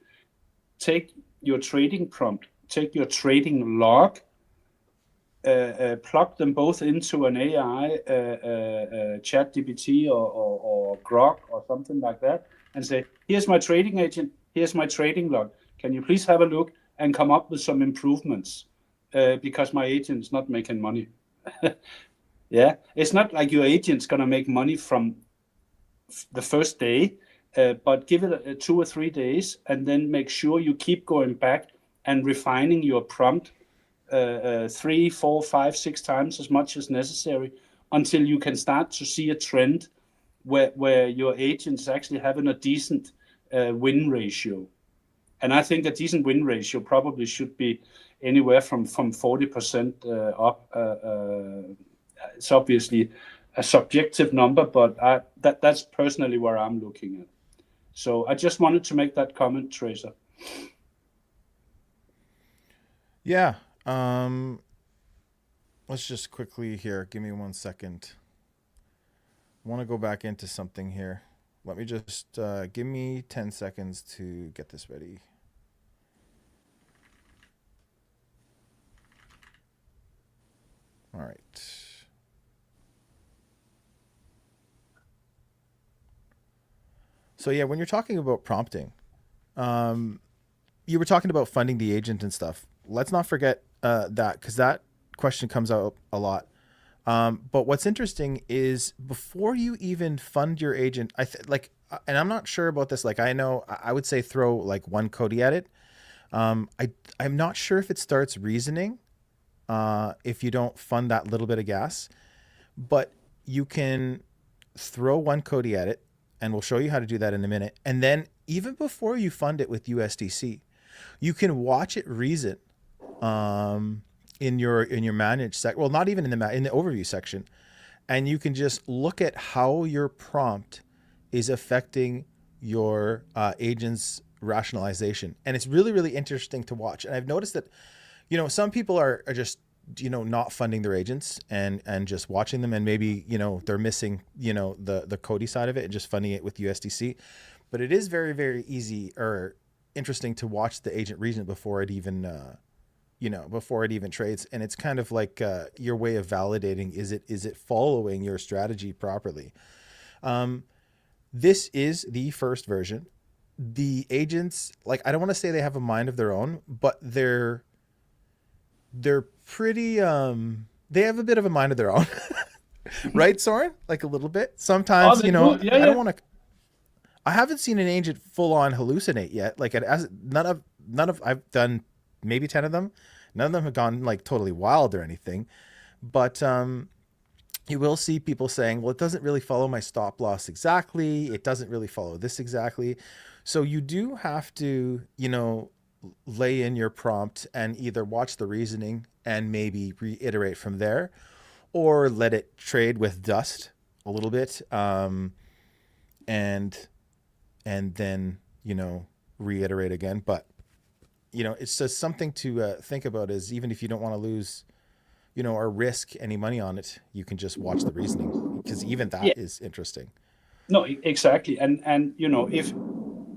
take your trading prompt, take your trading log, plug them both into an AI, ChatGPT or Grok or something like that, and say, here's my trading agent, here's my trading log. Can you please have a look and come up with some improvements? Because my agent's not making money. Yeah, it's not like your agent's going to make money from the first day, but give it 2 or 3 days and then make sure you keep going back and refining your prompt 3, 4, 5, 6 times as much as necessary until you can start to see a trend where your agent is actually having a decent win ratio. And I think a decent win ratio probably should be anywhere from 40% up. It's obviously a subjective number, but that's personally where I'm looking at. So I just wanted to make that comment, Tracer. Yeah. Let's just quickly here. Give me 1 second. I want to go back into something here. Let me just give me 10 seconds to get this ready. All right. So yeah, when you're talking about prompting, you were talking about funding the agent and stuff. Let's not forget that, because that question comes out a lot. But what's interesting is before you even fund your agent, and I'm not sure about this. Like, I know I would say throw like 1 COTI at it. I'm not sure if it starts reasoning if you don't fund that little bit of gas, but you can throw 1 COTI at it, and we'll show you how to do that in a minute. And then even before you fund it with USDC, you can watch it reason in your manage section. Well, not even in the overview section, and you can just look at how your prompt is affecting your agent's rationalization. And it's really, really interesting to watch. And I've noticed that, some people are just, not funding their agents and just watching them, and maybe, they're missing, the COTI side of it and just funding it with USDC. But it is very, very easy or interesting to watch the agent reason before it even, before it even trades. And it's kind of like your way of validating, is it following your strategy properly? This is the first version. The agents, like, I don't want to say they have a mind of their own, but they're pretty, they have a bit of a mind of their own, right, Soren? Like a little bit. Sometimes, I don't want to, I haven't seen an agent full on hallucinate yet. Like none of, I've done maybe 10 of them. None of them have gone like totally wild or anything, but, you will see people saying, well, it doesn't really follow my stop loss exactly. It doesn't really follow this exactly. So you do have to, lay in your prompt and either watch the reasoning and maybe reiterate from there, or let it trade with dust a little bit, and then, reiterate again. But, it's just something to think about, is even if you don't want to lose, or risk any money on it, you can just watch the reasoning, because even that is interesting. No, exactly. And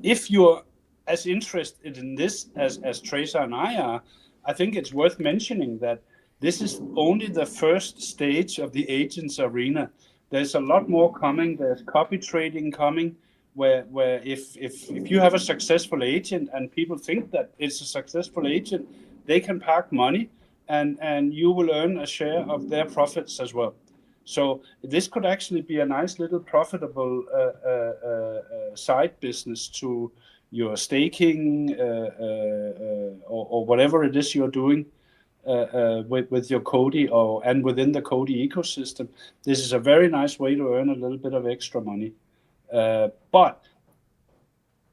if you're as interested in this as Tracer and I are, I think it's worth mentioning that this is only the first stage of the agents arena. There's a lot more coming. There's copy trading coming, where if you have a successful agent and people think that it's a successful agent, they can park money and you will earn a share of their profits as well. So this could actually be a nice little profitable side business to your staking or whatever it is you're doing with your COTI and within the COTI ecosystem. This is a very nice way to earn a little bit of extra money. But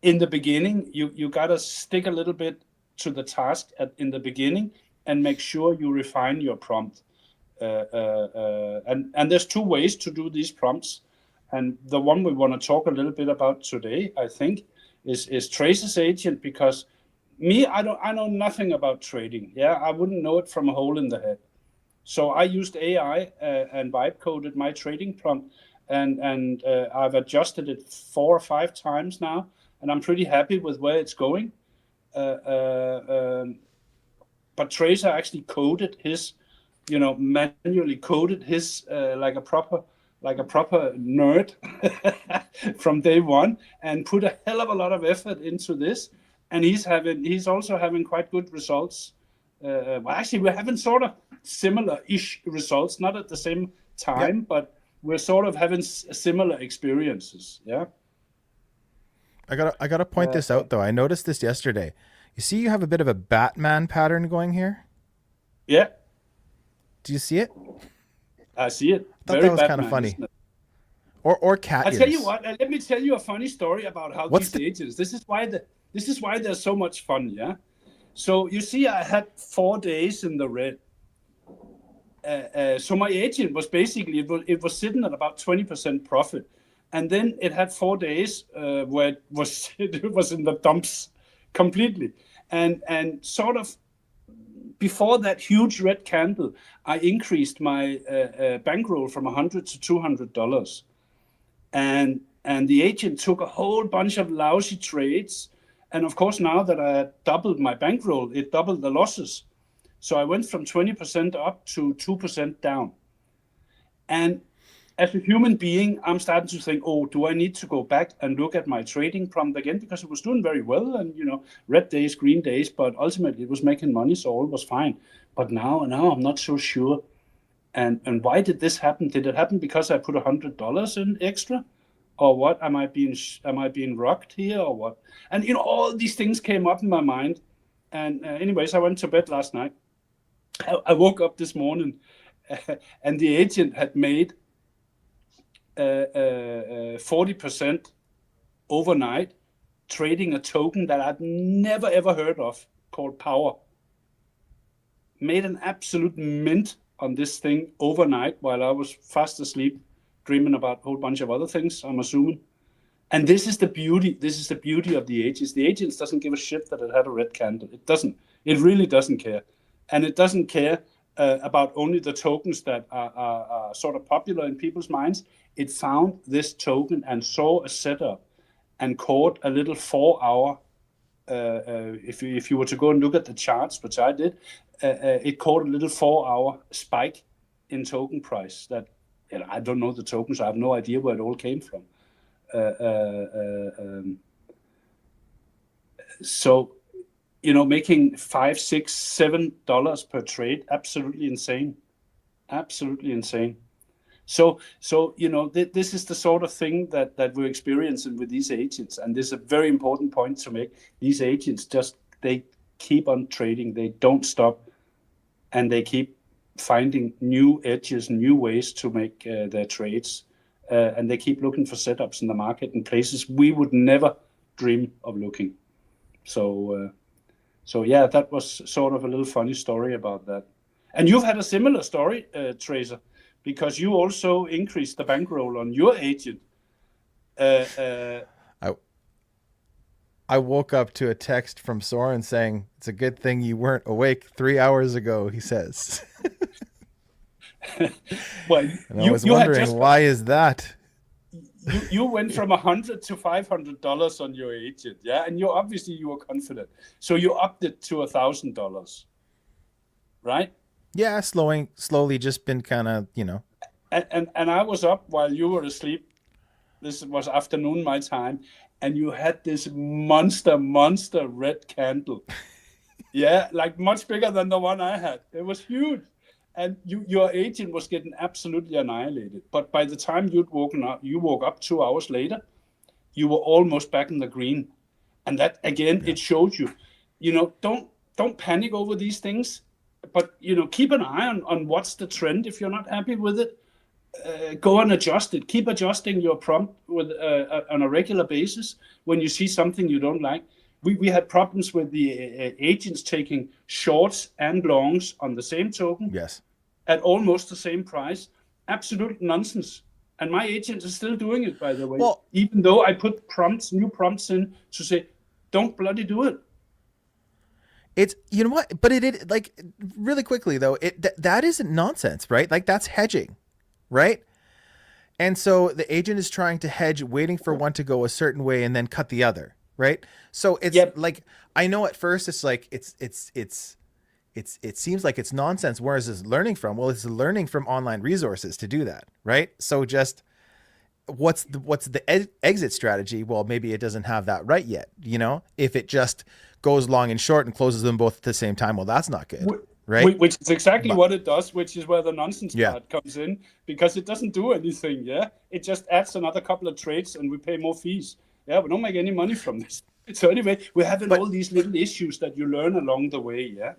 in the beginning, you got to stick a little bit to the task in the beginning and make sure you refine your prompt. And there's two ways to do these prompts. And the one we want to talk a little bit about today, I think, is Tracer's agent, because I know nothing about trading. I wouldn't know it from a hole in the head. So I used AI and vibe coded my trading prompt, and I've adjusted it 4 or 5 times now, and I'm pretty happy with where it's going. But Tracer actually coded his, manually coded his like a proper nerd from day one, and put a hell of a lot of effort into this. And he's also having quite good results. Well, actually, we're having sort of similar-ish results, not at the same time, but we're sort of having similar experiences. Yeah. I gotta point this out though. I noticed this yesterday. You see, you have a bit of a Batman pattern going here. Yeah. Do you see it? I see it. I thought that was kind of funny. Or cat ears. I tell you what. Let me tell you a funny story about how these agents. This is why they're so much fun. Yeah. So you see, I had 4 days in the red. So my agent was basically it was sitting at about 20% profit, and then it had 4 days where it was in the dumps completely, and sort of before that huge red candle, I increased my bankroll from $100 to $200, and the agent took a whole bunch of lousy trades, and of course now that I had doubled my bankroll, it doubled the losses. So I went from 20% up to 2% down. And as a human being, I'm starting to think, do I need to go back and look at my trading prompt again? Because it was doing very well, and red days, green days, but ultimately it was making money, so all was fine. But now I'm not so sure. And why did this happen? Did it happen because I put $100 in extra? Or what? Am I being rocked here, or what? And all these things came up in my mind. And anyways, I went to bed last night. I woke up this morning, and the agent had made 40% overnight trading a token that I'd never ever heard of, called Power. Made an absolute mint on this thing overnight while I was fast asleep, dreaming about a whole bunch of other things, I'm assuming. And this is the beauty. This is the beauty of the agents. The agents doesn't give a shit that it had a red candle. It doesn't. It really doesn't care, and it doesn't care about only the tokens that are sort of popular in people's minds. It found this token and saw a setup, and caught a little 4 hour. If you were to go and look at the charts, which I did, it caught a little 4 hour spike in token price. That I don't know the tokens. I have no idea where it all came from. So, making $5, $6, $7 per trade, absolutely insane. So this is the sort of thing that we're experiencing with these agents, and this is a very important point to make. These agents they keep on trading, they don't stop, and they keep finding new edges, new ways to make their trades. And they keep looking for setups in the market in places we would never dream of looking. So yeah, that was sort of a little funny story about that. And you've had a similar story, Tracer, because you also increased the bankroll on your agent. I woke up to a text from Soren saying, "It's a good thing you weren't awake 3 hours ago," he says. Well, and I was wondering, why is that? You went from $100 to $500 on your agent, yeah, and you were confident, so you upped it to $1,000, right? Yeah, slowly, just been kind of, And I was up while you were asleep. This was afternoon my time, and you had this monster red candle. Yeah, like much bigger than the one I had. It was huge. And your agent was getting absolutely annihilated. But by the time you woke up 2 hours later, you were almost back in the green. And that, again, It shows you, don't panic over these things, but, keep an eye on what's the trend. If you're not happy with it, go and adjust it. Keep adjusting your prompt on a regular basis when you see something you don't like. We had problems with the agents taking shorts and longs on the same token. Yes. At almost the same price. Absolute nonsense. And my agent is still doing it, by the way. Well, even though I put new prompts in to say, don't bloody do it. It's, you know what? But it like, really quickly though, that isn't nonsense, right? Like, that's hedging, right? And so the agent is trying to hedge, waiting for one to go a certain way and then cut the other, right? So it's like, I know at first it's like, it seems like it's nonsense. Whereas it's learning from, well, it's learning from online resources to do that, right? So just what's the exit strategy? Well, maybe it doesn't have that right yet. If it just goes long and short and closes them both at the same time, well, that's not good, right? Which is exactly what it does, which is where the nonsense part comes in, because it doesn't do anything. Yeah, it just adds another couple of trades and we pay more fees. Yeah, we don't make any money from this. So anyway, we're having all these little issues that you learn along the way. Yeah.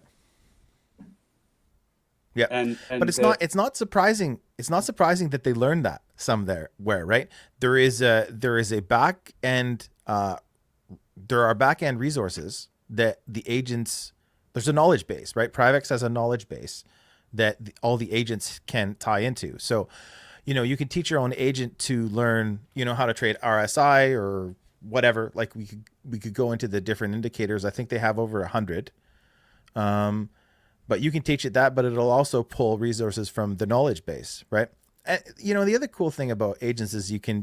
Yeah, but it's not surprising. It's not surprising that they learned that right? There is a back end. There are back end resources that the agents. There's a knowledge base, right? Privex has a knowledge base that all the agents can tie into. So, you can teach your own agent to learn, how to trade RSI or whatever. Like we could go into the different indicators. I think they have over 100. But you can teach it that, but it'll also pull resources from the knowledge base, right? And, the other cool thing about agents is you can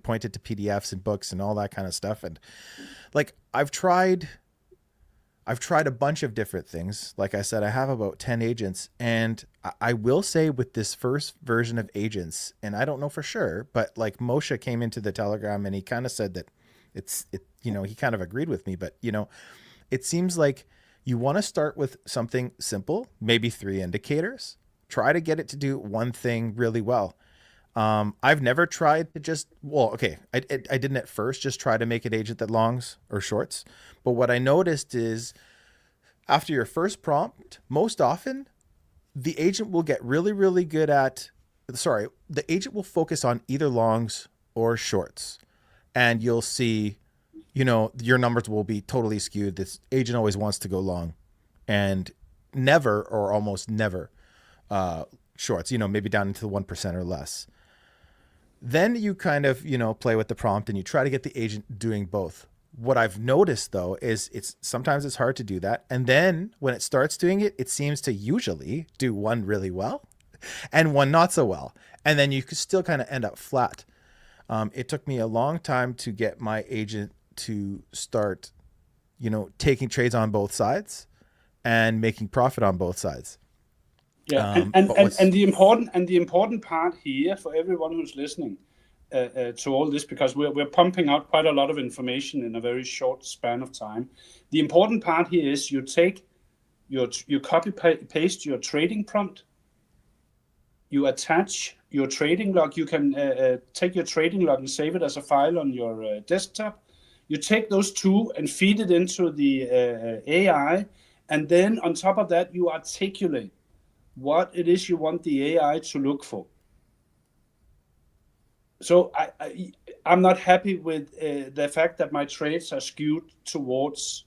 point it to PDFs and books and all that kind of stuff. And like, I've tried a bunch of different things. Like I said, I have about 10 agents, and I will say with this first version of agents, and I don't know for sure, but like Moshe came into the Telegram and he kind of said that he kind of agreed with me, but it seems like you want to start with something simple, maybe 3 indicators. Try to get it to do one thing really well. I've never tried to I didn't at first just try to make an agent that longs or shorts. But what I noticed is after your first prompt, most often the agent will get really, really good the agent will focus on either longs or shorts. And you'll see your numbers will be totally skewed. This agent always wants to go long and never or almost never shorts, maybe down into the 1% or less. Then you kind of, play with the prompt and you try to get the agent doing both. What I've noticed though is sometimes it's hard to do that. And then when it starts doing it, it seems to usually do one really well and one not so well. And then you could still kind of end up flat. It took me a long time to get my agent to start, taking trades on both sides and making profit on both sides. Yeah, and the important part here for everyone who's listening to all this, because we're pumping out quite a lot of information in a very short span of time. The important part here is you copy paste your trading prompt, you attach your trading log. You can take your trading log and save it as a file on your desktop. You take those two and feed it into the AI, and then on top of that, you articulate what it is you want the AI to look for. So I'm not happy with the fact that my trades are skewed towards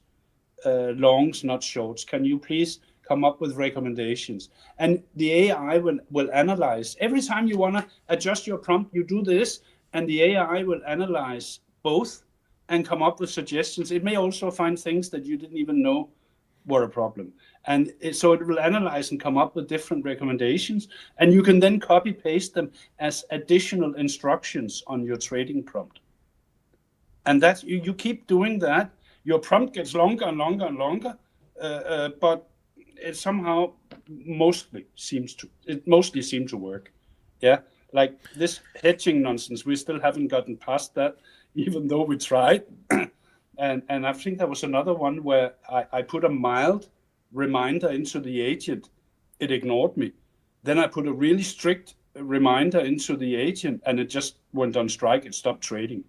longs, not shorts. Can you please come up with recommendations? And the AI will analyze. Every time you want to adjust your prompt, you do this, and the AI will analyze both and come up with suggestions. It may also find things that you didn't even know were a problem. And so it will analyze and come up with different recommendations, and you can then copy paste them as additional instructions on your trading prompt. And that's you keep doing that. Your prompt gets longer and longer and longer, but it somehow mostly seems to work. Yeah, like this hedging nonsense, we still haven't gotten past that, even though we tried. And I think there was another one where I put a mild reminder into the agent. It ignored me. Then I put a really strict reminder into the agent, and it just went on strike. It stopped trading.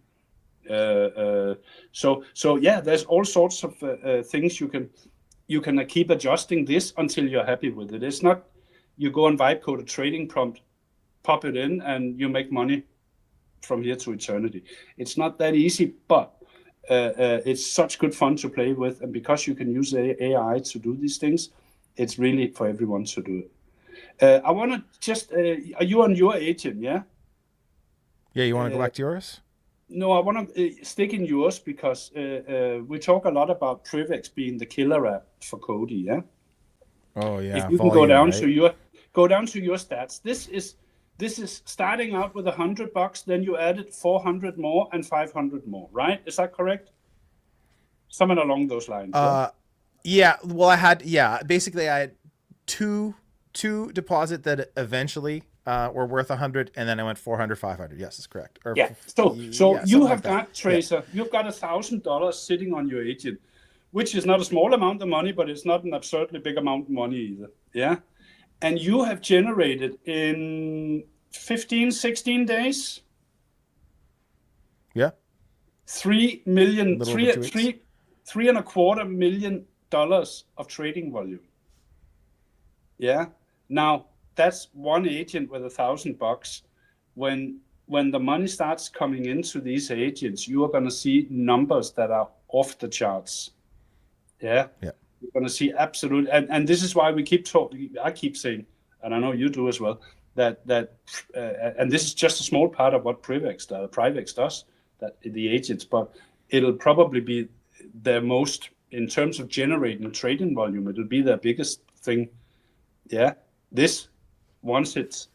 So yeah, there's all sorts of things you can keep adjusting this until you're happy with it. It's not you go and vibe code a trading prompt, pop it in, and you make money from here to eternity. It's not that easy, but it's such good fun to play with, and because you can use AI to do these things, it's really for everyone to do it. I want to just, are you on your agent, yeah? Yeah, you want to go back to yours? No, I want to stick in yours because we talk a lot about Privex being the killer app for COTI, yeah? Oh yeah, if you volume, can go down right? to your stats, this is starting out with $100, then you added 400 more and 500 more, right? Is that correct? Something along those lines. Yeah. Well, basically I had two deposit that eventually were worth 100, and then I went 400, 500. Yes, that's correct. So yeah, you have like got, Tracer, you've got $1,000 sitting on your agent, which is not a small amount of money, but it's not an absurdly big amount of money either. Yeah. And you have generated in 15, 16 days. Yeah. $3 and a quarter million of trading volume. Yeah. Now that's one agent with $1,000. When the money starts coming into these agents, you are going to see numbers that are off the charts. Yeah. Yeah. You're going to see absolute, and this is why we keep talking. I keep saying, and I know you do as well, that and this is just a small part of what Privex does, that the agents, but it'll probably be their most, in terms of generating trading volume, it'll be their biggest thing. Yeah, this once it's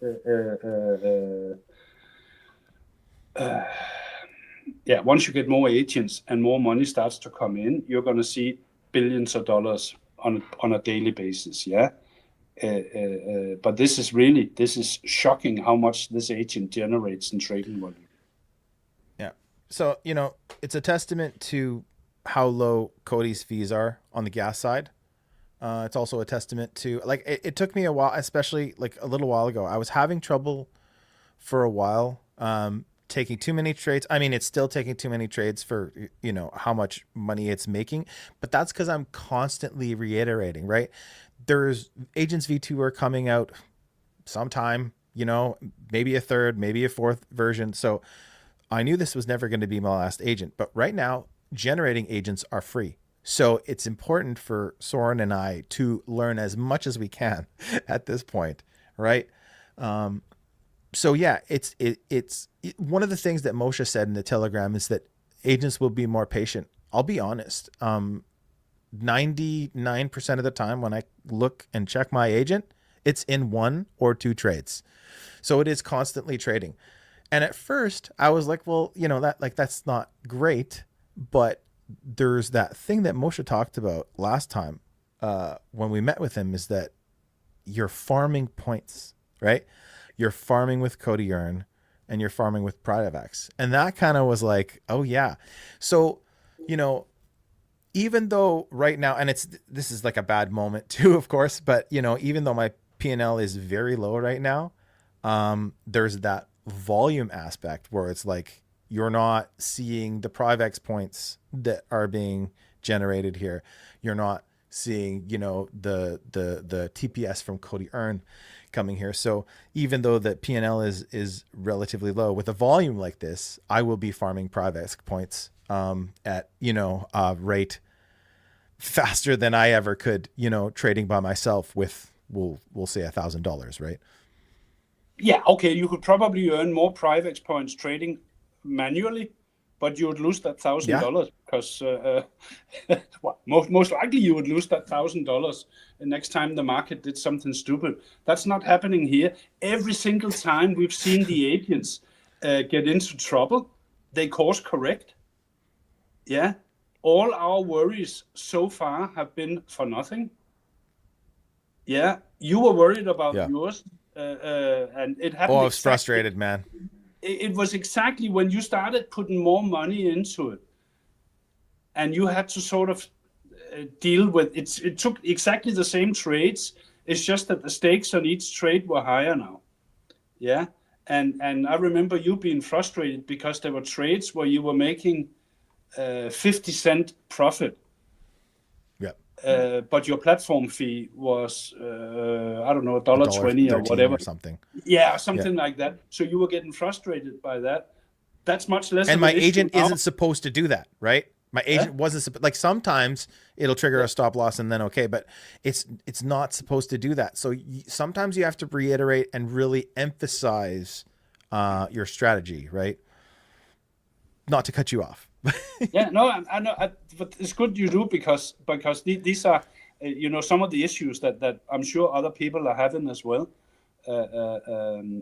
once you get more agents and more money starts to come in, you're going to see billions of dollars on a daily basis. Yeah. But this is shocking how much this agent generates in trading volume. Yeah. So, it's a testament to how low COTI's fees are on the gas side. It's also a testament to, like, it took me a while, especially like a little while ago. I was having trouble for a while taking too many trades. I mean, it's still taking too many trades for, how much money it's making, but that's because I'm constantly reiterating, right? There's agents V2 are coming out sometime, maybe a third, maybe a fourth version. So I knew this was never going to be my last agent, but right now generating agents are free. So it's important for Soren and I to learn as much as we can at this point, right? so yeah, it's one of the things that Moshe said in the Telegram is that agents will be more patient. I'll be honest. 99% of the time when I look and check my agent, it's in 1 or 2 trades. So it is constantly trading. And at first I was like, well, that's not great, but there's that thing that Moshe talked about last time when we met with him, is that you're farming points, right? You're farming with COTI Earn and you're farming with PrideFX. And that kind of was like, oh yeah. So, even though right now, and this is like a bad moment too, of course, but even though my P&L is very low right now, there's that volume aspect where it's like, you're not seeing the PriveX points that are being generated here. You're not seeing, the TPS from COTI Earn coming here. So even though the P&L is relatively low, with a volume like this, I will be farming PriveX points at rate faster than I ever could, trading by myself with we'll say $1,000, right? Yeah, okay, you could probably earn more PriveX points trading manually, but you would lose that $1,000 because well, most likely you would lose that $1,000 the next time the market did something stupid. That's not happening here. Every single time we've seen the agents get into trouble, they course correct. Yeah, all our worries so far have been for nothing. Yeah, you were worried about yours, and it happened. Oh, I was frustrated, man. It was exactly when you started putting more money into it, and you had to sort of deal with it. It took exactly the same trades. It's just that the stakes on each trade were higher now. Yeah, and I remember you being frustrated because there were trades where you were making 50-cent profit. But your platform fee was I don't know, $1.20 or whatever, or something. Yeah, something like that. So you were getting frustrated by that. That's much less. And my agent isn't supposed to do that, right? My agent wasn't like, sometimes it'll trigger a stop loss and then okay, but it's not supposed to do that. So sometimes you have to reiterate and really emphasize your strategy, right? Not to cut you off. Yeah, no, I know, but it's good you do because these are some of the issues that I'm sure other people are having as well.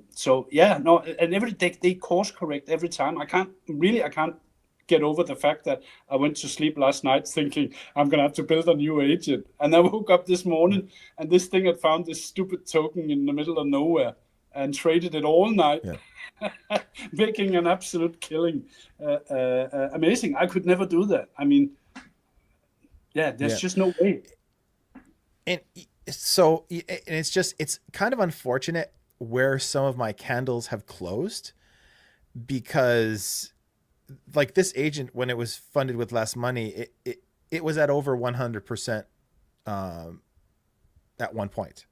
So yeah, no, and every day they course correct every time. I can't get over the fact that I went to sleep last night thinking I'm gonna have to build a new agent, and I woke up this morning and this thing had found this stupid token in the middle of nowhere and traded it all night. Yeah. Making an absolute killing. Amazing. I could never do that. I mean, there's just no way. And so it's kind of unfortunate where some of my candles have closed, because like this agent, when it was funded with less money, it was at over 100% at one point.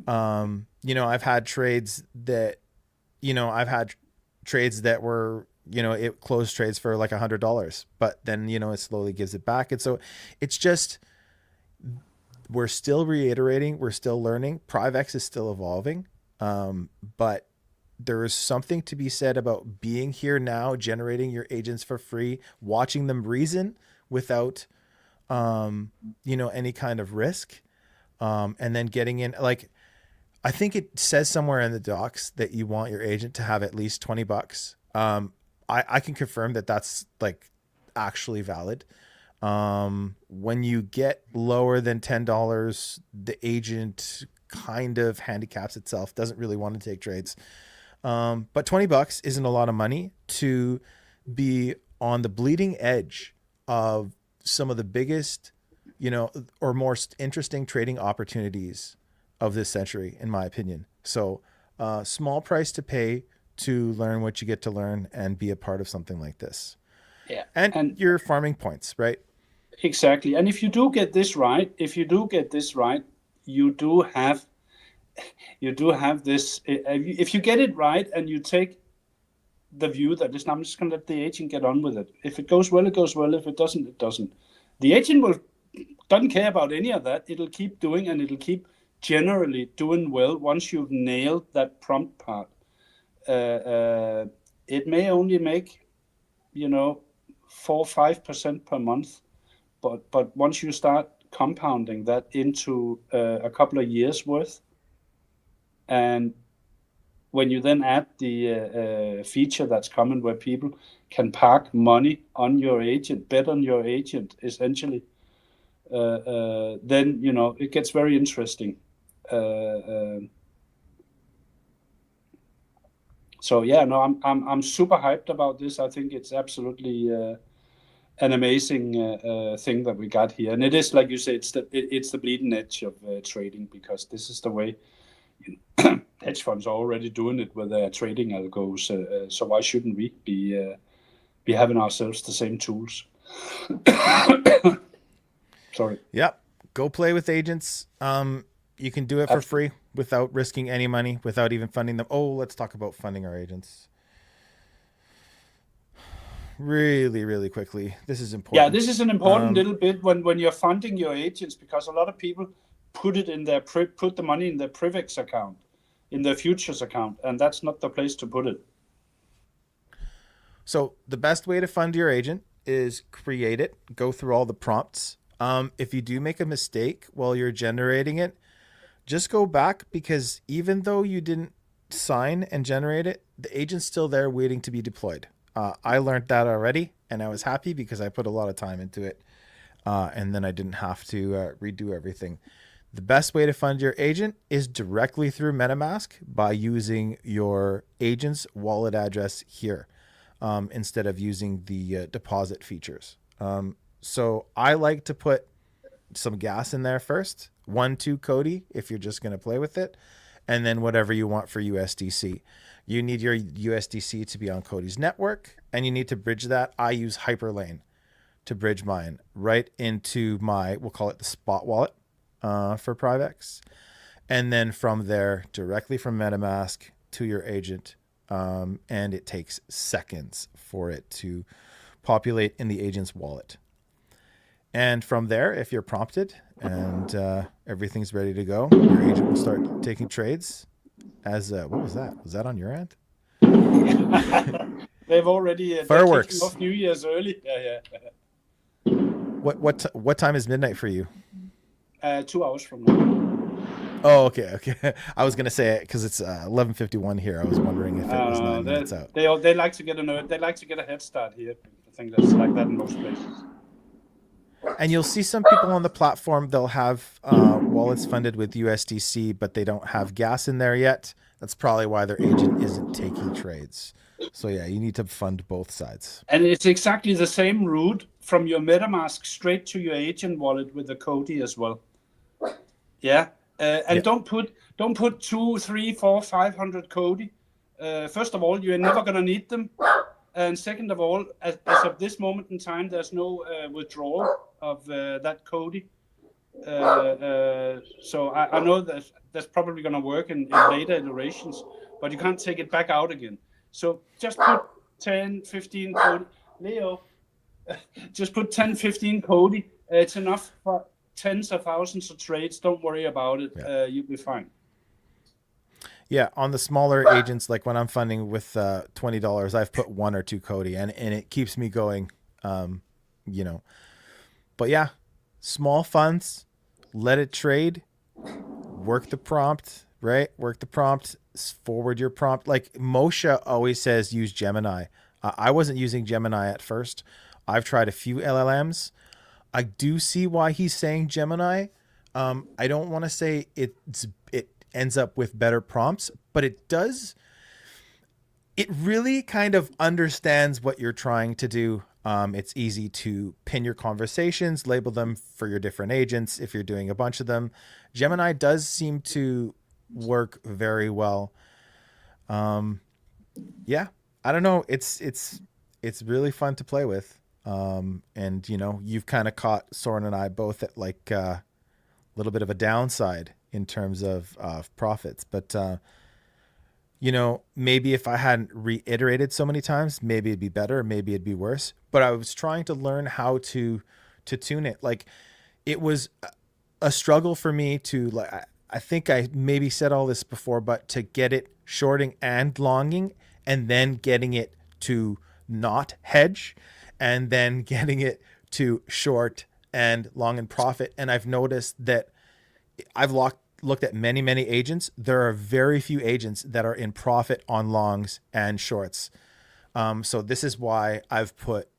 I've had trades that were, it closed trades for like $100, but then, it slowly gives it back. And so it's just, we're still reiterating, we're still learning. PriveX is still evolving. But there is something to be said about being here now, generating your agents for free, watching them reason without, any kind of risk. And then getting in, like, I think it says somewhere in the docs that you want your agent to have at least $20. I can confirm that that's like actually valid. When you get lower than $10, the agent kind of handicaps itself, doesn't really want to take trades. But $20 isn't a lot of money to be on the bleeding edge of some of the biggest, or more interesting trading opportunities of this century, in my opinion. So small price to pay to learn what you get to learn and be a part of something like this. Yeah. And you're farming points, right? Exactly. And if you do get this right, you do have this, if you get it right and you take the view that listen, I'm just going to let the agent get on with it. If it goes well, it goes well. If it doesn't, it doesn't. The agent doesn't care about any of that. It'll keep doing, and it'll keep generally doing well once you've nailed that prompt part. it may only make, 4-5% per month, but once you start compounding that into a couple of years worth, and when you then add the feature that's coming where people can park money on your agent, bet on your agent, essentially, then it gets very interesting. So yeah, no, I'm super hyped about this. I think it's absolutely an amazing thing that we got here, and it is, like you say, it's the bleeding edge of trading, because this is the way hedge funds are already doing it with their trading algos. So why shouldn't we be having ourselves the same tools? Sorry. Yep. Go play with agents. You can do it for free without risking any money, without even funding them. Oh, let's talk about funding our agents. Really, really quickly. This is important. Yeah, this is an important little bit when you're funding your agents, because a lot of people put the money in their Privex account, in their futures account, and that's not the place to put it. So the best way to fund your agent is create it, go through all the prompts. If you do make a mistake while you're generating it, just go back, because even though you didn't sign and generate it, the agent's still there waiting to be deployed. I learned that already, and I was happy because I put a lot of time into it, and then I didn't have to redo everything. The best way to fund your agent is directly through MetaMask by using your agent's wallet address here, instead of using the deposit features. So I like to put some gas in there first, 1-2 COTI if you're just going to play with it, and then whatever you want for USDC. You need your USDC to be on COTI's network, and you need to bridge that. I use Hyperlane to bridge mine right into we'll call it the spot wallet for Privex. And then from there, directly from MetaMask to your agent. And it takes seconds for it to populate in the agent's wallet. And from there, if you're prompted and everything's ready to go, your agent will start taking trades. What was that? Was that on your end? They've already fireworks off New Year's early. Yeah. What time is midnight for you? 2 hours from now. Oh, okay. I was gonna say it because it's 11:51 here. I was wondering if it was 9 minutes out. They like to get a head start here. I think that's like that in most places. And you'll see some people on the platform, they'll have wallets funded with USDC, but they don't have gas in there yet. That's probably why their agent isn't taking trades. So yeah, you need to fund both sides. And it's exactly the same route from your MetaMask straight to your agent wallet with the COTI as well. Yeah. Don't put 2, 3, 4, 500 COTI. First of all, you're never going to need them. And second of all, as of this moment in time, there's no withdrawal of that COTI. So I know that that's probably going to work in later iterations, but you can't take it back out again. So just put 10, 15 COTI. Leo, just put 10, 15 COTI. It's enough for tens of thousands of trades. Don't worry about it. Yeah. You'll be fine. Yeah, on the smaller agents, like when I'm funding with $20, I've put 1 or 2 COTI, and it keeps me going, But yeah, small funds, let it trade, work the prompt, right? Work the prompt, forward your prompt. Like Moshe always says, use Gemini. I wasn't using Gemini at first. I've tried a few LLMs. I do see why he's saying Gemini. I don't want to say it ends up with better prompts, but it does. It really kind of understands what you're trying to do. It's easy to pin your conversations, label them for your different agents if you're doing a bunch of them. Gemini does seem to work very well. Yeah, I don't know. It's really fun to play with. And you've kind of caught Soren and I both at like a little bit of a downside in terms of profits, but maybe if I hadn't reiterated so many times, maybe it'd be better, maybe it'd be worse. But I was trying to learn how to tune it. Like it was a struggle for me to, like, I think I maybe said all this before, but to get it shorting and longing, and then getting it to not hedge, and then getting it to short and long and profit. And I've noticed that I've looked at many agents. There are very few agents that are in profit on longs and shorts. So this is why I've put,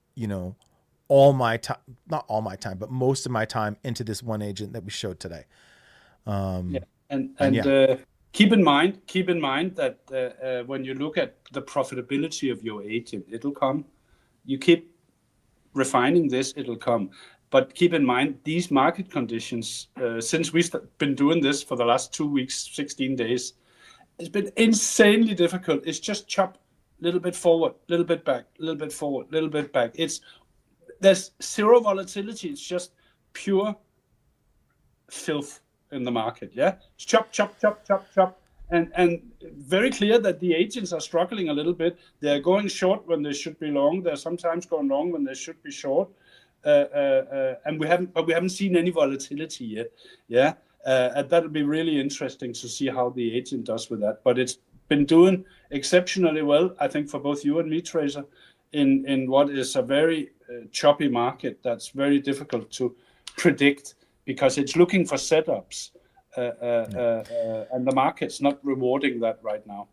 all my time, not all my time, but most of my time into this one agent that we showed today. Keep in mind that when you look at the profitability of your agent, it'll come. You keep refining this, it'll come. But keep in mind, these market conditions, since we've been doing this for the last 2 weeks, 16 days, it's been insanely difficult. It's just chop, little bit forward, little bit back, little bit forward, little bit back. There's zero volatility. It's just pure filth in the market. Yeah, it's chop, and very clear that the agents are struggling a little bit. They're going short when they should be long. They're sometimes going long when they should be short. And we haven't seen any volatility yet. Yeah, and that'll be really interesting to see how the agent does with that. But it's been doing exceptionally well, I think, for both you and me, Tracer, in what is a very choppy market that's very difficult to predict because it's looking for setups, and the market's not rewarding that right now.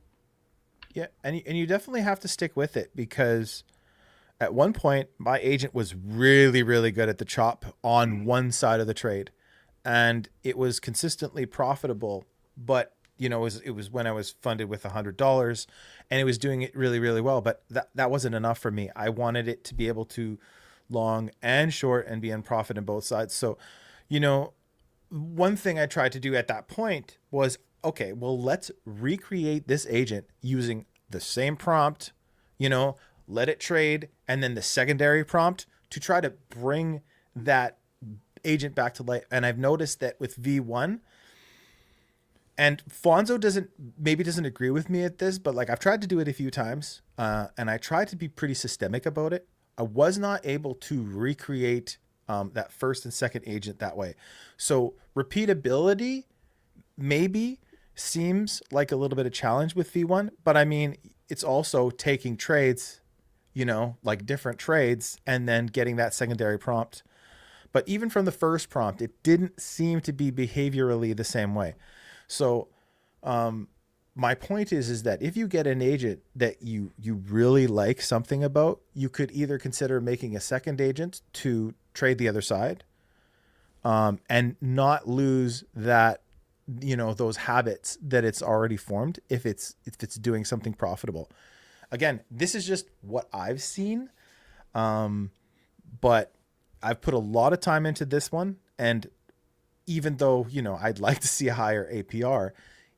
Yeah, and you definitely have to stick with it because at one point my agent was really good at the chop on one side of the trade, and it was consistently profitable. But it was when I was funded with $100, and it was doing it really well. But that wasn't enough for me. I wanted it to be able to long and short and be in profit on both sides. So, one thing I tried to do at that point was, okay, well, let's recreate this agent using the same prompt, let it trade, and then the secondary prompt to try to bring that agent back to life. And I've noticed that with V1, and Fonzo doesn't agree with me at this, but like I've tried to do it a few times, and I tried to be pretty systemic about it. I was not able to recreate that first and second agent that way. So repeatability maybe seems like a little bit of challenge with V1, but I mean, it's also taking trades, like different trades, and then getting that secondary prompt. But even from the first prompt, it didn't seem to be behaviorally the same way. So my point is that if you get an agent that you really like something about, you could either consider making a second agent to trade the other side, and not lose that, those habits that it's already formed if it's doing something profitable. Again, this is just what I've seen, but I've put a lot of time into this one, and even though, I'd like to see a higher APR,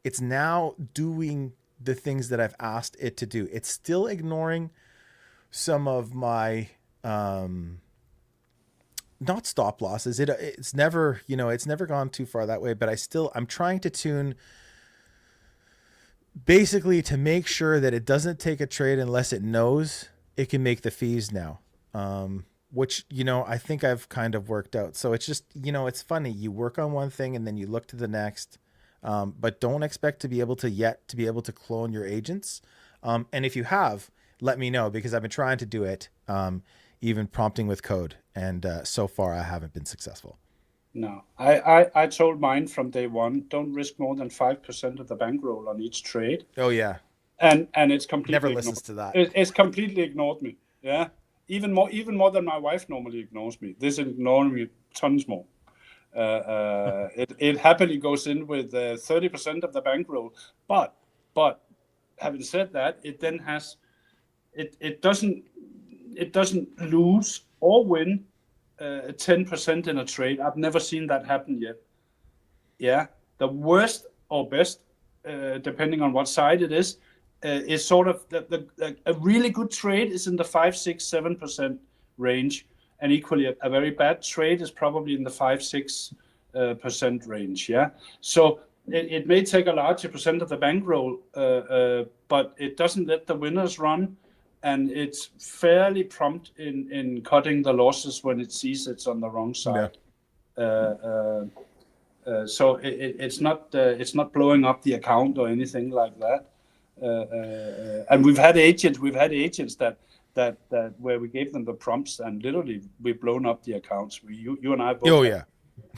it's now doing the things that I've asked it to do. It's still ignoring some of my, not stop losses. It's never, it's never gone too far that way, but I'm trying to tune basically to make sure that it doesn't take a trade unless it knows it can make the fees now. Which, I think I've kind of worked out. So it's just, it's funny. You work on one thing and then you look to the next, but don't expect to be able to clone your agents. And if you have, let me know, because I've been trying to do it, even prompting with code. And so far I haven't been successful. No, I told mine from day one, don't risk more than 5% of the bankroll on each trade. Oh yeah. And it's completely never listens to that. It's completely ignored me. Yeah. Even more than my wife normally ignores me. This ignoring me tons more. It happily goes in with 30% of the bankroll. But having said that, it then has it doesn't lose or win 10% in a trade. I've never seen that happen yet. Yeah, the worst or best, depending on what side it is sort of a really good trade is in the 5, 6, 7% range, and equally a very bad trade is probably in the 5, 6% range. Yeah, so it may take a larger percent of the bankroll, but it doesn't let the winners run, and it's fairly prompt in cutting the losses when it sees it's on the wrong side. Yeah. So it's not blowing up the account or anything like that. And we've had agents that where we gave them the prompts and literally we've blown up the accounts. You and I both. Oh yeah.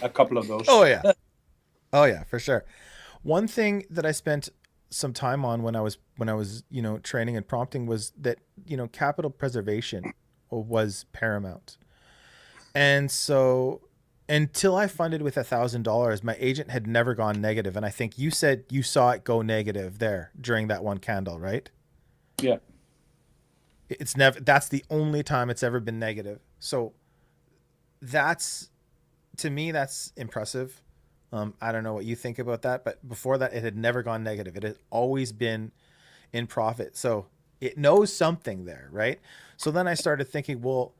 A couple of those. Oh yeah. Oh yeah, for sure. One thing that I spent some time on when I was training and prompting was that capital preservation was paramount. And so until I funded with $1,000, my agent had never gone negative. And I think you said you saw it go negative there during that one candle, right? Yeah. It's never, that's the only time it's ever been negative. So to me, that's impressive. I don't know what you think about that, but before that, it had never gone negative. It had always been in profit. So it knows something there, right? So then I started thinking, well,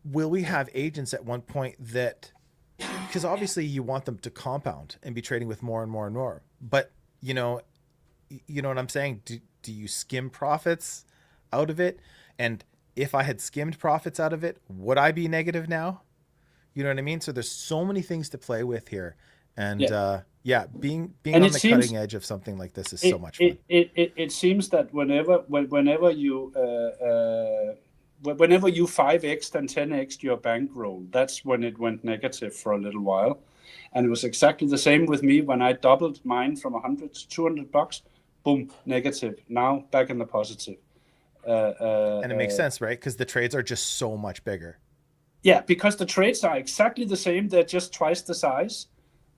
will we have agents at one point that, because obviously you want them to compound and be trading with more and more and more, but you know what I'm saying? Do you skim profits out of it? And if I had skimmed profits out of it, would I be negative now? You know what I mean? So there's so many things to play with here. And being on the cutting edge of something like this is so much fun. It seems that whenever you 5x and 10x your bankroll, that's when it went negative for a little while. And it was exactly the same with me when I doubled mine from $100 to $200. Boom, negative. Now back in the positive. And it makes sense, right? Because the trades are just so much bigger. Yeah, because the trades are exactly the same. They're just twice the size.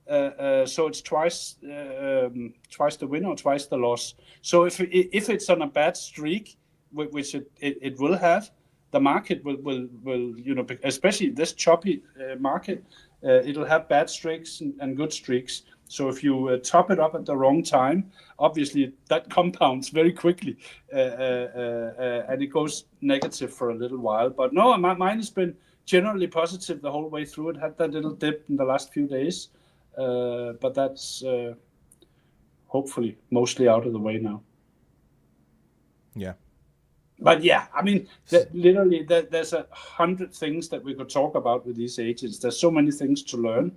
So it's twice the win or twice the loss. So if it's on a bad streak, which it will have, the market will especially this choppy market, it'll have bad streaks and good streaks. So if you top it up at the wrong time, obviously that compounds very quickly, and it goes negative for a little while. But no, mine has been generally positive the whole way through. It had that little dip in the last few days, but that's hopefully mostly out of the way now. Yeah. But yeah, I mean, literally, there's 100 things that we could talk about with these agents. There's so many things to learn,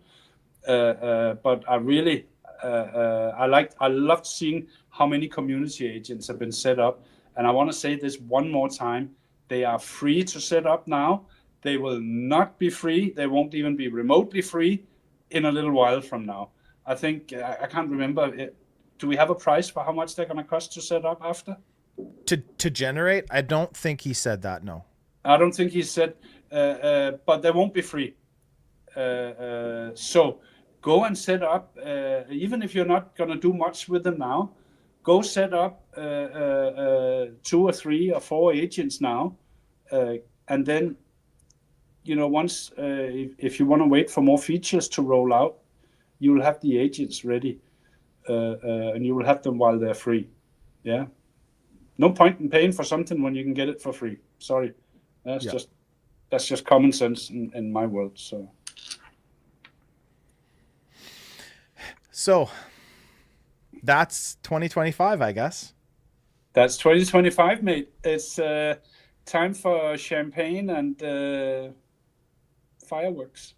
but I really, I loved seeing how many community agents have been set up. And I want to say this one more time: they are free to set up now. They will not be free. They won't even be remotely free in a little while from now. I think, I can't remember. Do we have a price for how much they're going to cost to set up after? To generate? I don't think he said that, no. I don't think he said, but they won't be free. So go and set up, even if you're not going to do much with them now, go set up 2 or 3 or 4 agents now, and then once if you want to wait for more features to roll out, you will have the agents ready, and you will have them while they're free. Yeah, no point in paying for something when you can get it for free. Sorry, that's just common sense in my world. So that's 2025, I guess. That's 2025, mate. It's time for champagne and fireworks.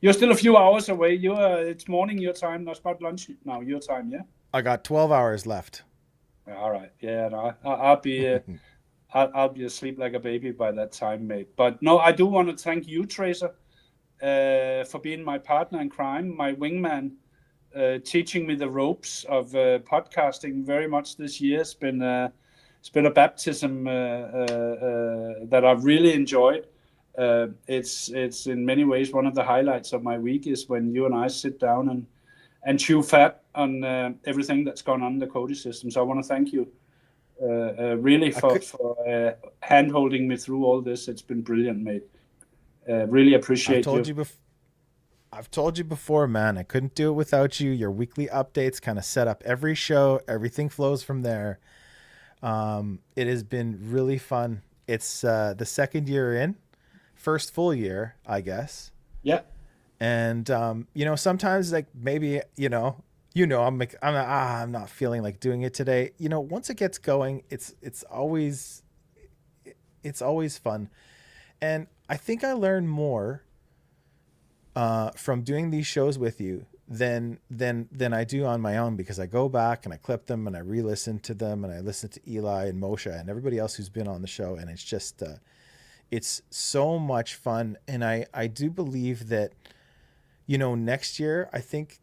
You're still a few hours away. It's morning your time. That's about lunch now. Your time, yeah. I got 12 hours left. All right. Yeah. No, I'll be I'll be asleep like a baby by that time, mate. But no, I do want to thank you, Tracer, for being my partner in crime, my wingman, teaching me the ropes of podcasting very much this year. It's been a baptism that I've really enjoyed. It's in many ways one of the highlights of my week is when you and I sit down and chew fat on everything that's gone on in the COTI system. So I want to thank you really for hand-holding me through all this. It's been brilliant, mate. Really appreciate I've told you before, man, I couldn't do it without you. Your weekly updates kind of set up every show. Everything flows from there. It has been really fun. It's the second year in, first full year, I guess. Yeah. And sometimes like maybe I'm not feeling like doing it today. Once it gets going, it's always fun. And I think I learned more from doing these shows with you than I do on my own, because I go back and I clip them and I re-listen to them and I listen to Eli and Moshe and everybody else who's been on the show, and it's just it's so much fun. And I do believe that, you know, next year I think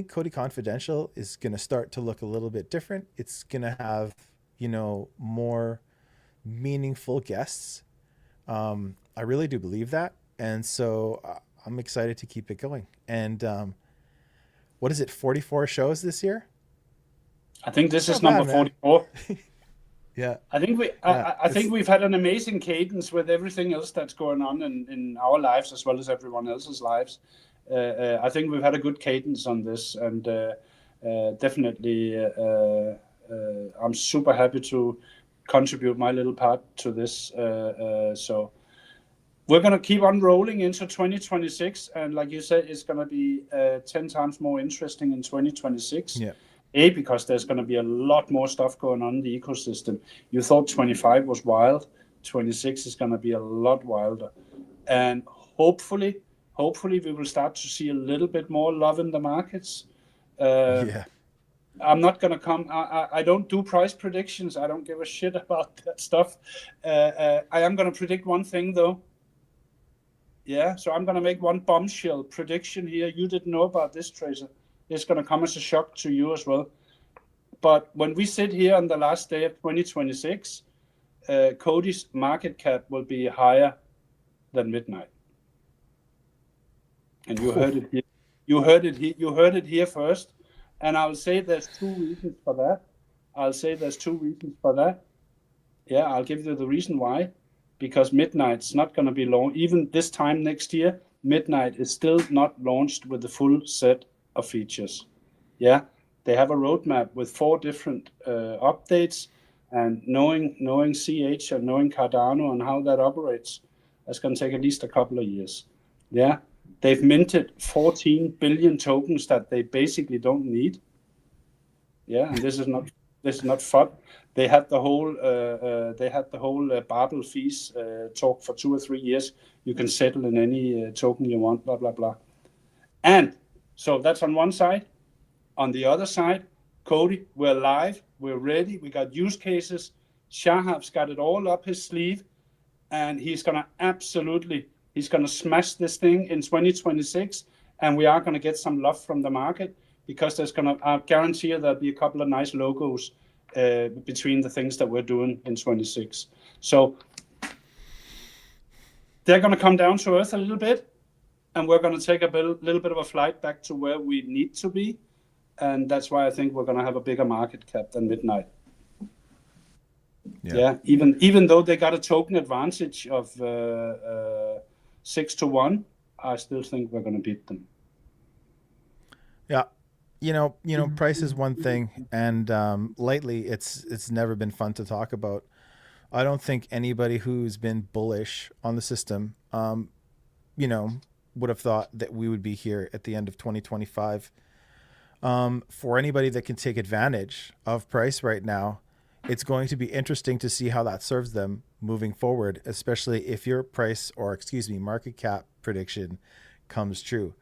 COTI Confidential is going to start to look a little bit different. It's going to have, you know, more meaningful guests. I really do believe that, and so I'm excited to keep it going. And what is it, 44 shows this year? I think this is Not number bad, man. 44. Yeah, I think yeah, I think we've had an amazing cadence with everything else that's going on in our lives as well as everyone else's lives. I think we've had a good cadence on this, and definitely I'm super happy to contribute my little part to this. So we're going to keep on rolling into 2026, and like you said, it's going to be 10 times more interesting in 2026. yeah. Because there's going to be a lot more stuff going on in the ecosystem. You thought 25 was wild. 26 is going to be a lot wilder. And hopefully we will start to see a little bit more love in the markets. Yeah. I'm not going to come. I don't do price predictions. I don't give a shit about that stuff. I am going to predict one thing, though. Yeah, so I'm going to make one bombshell prediction here. You didn't know about this, Tracer. It's going to come as a shock to you as well. But when we sit here on the last day of 2026, COTI's market cap will be higher than midnight. And you heard it here. You heard it here first. And I'll say there's two reasons for that. Yeah, I'll give you the reason why. Because midnight's not going to be launched. Even this time next year, midnight is still not launched with the full set of features. Yeah, they have a roadmap with 4 different updates, and knowing CH and knowing Cardano and how that operates, that's going to take at least a couple of years. Yeah, they've minted 14 billion tokens that they basically don't need. Yeah, and this is not fun. They had the whole Babel fees talk for 2 or 3 years. You can settle in any token you want, blah blah blah. And so that's on one side. On the other side, COTI, we're live, we're ready, we got use cases. Shahab's got it all up his sleeve, and he's going to smash this thing in 2026, and we are going to get some love from the market, because I guarantee you there'll be a couple of nice logos between the things that we're doing in 26. So they're going to come down to earth a little bit, and we're going to take a little bit of a flight back to where we need to be. And that's why I think we're going to have a bigger market cap than midnight. Yeah, even though they got a token advantage of 6-1, I still think we're going to beat them. Yeah. You know, price is one thing, and lately it's never been fun to talk about. I don't think anybody who's been bullish on the system, would have thought that we would be here at the end of 2025. For anybody that can take advantage of price right now, it's going to be interesting to see how that serves them moving forward, especially if your market cap prediction comes true.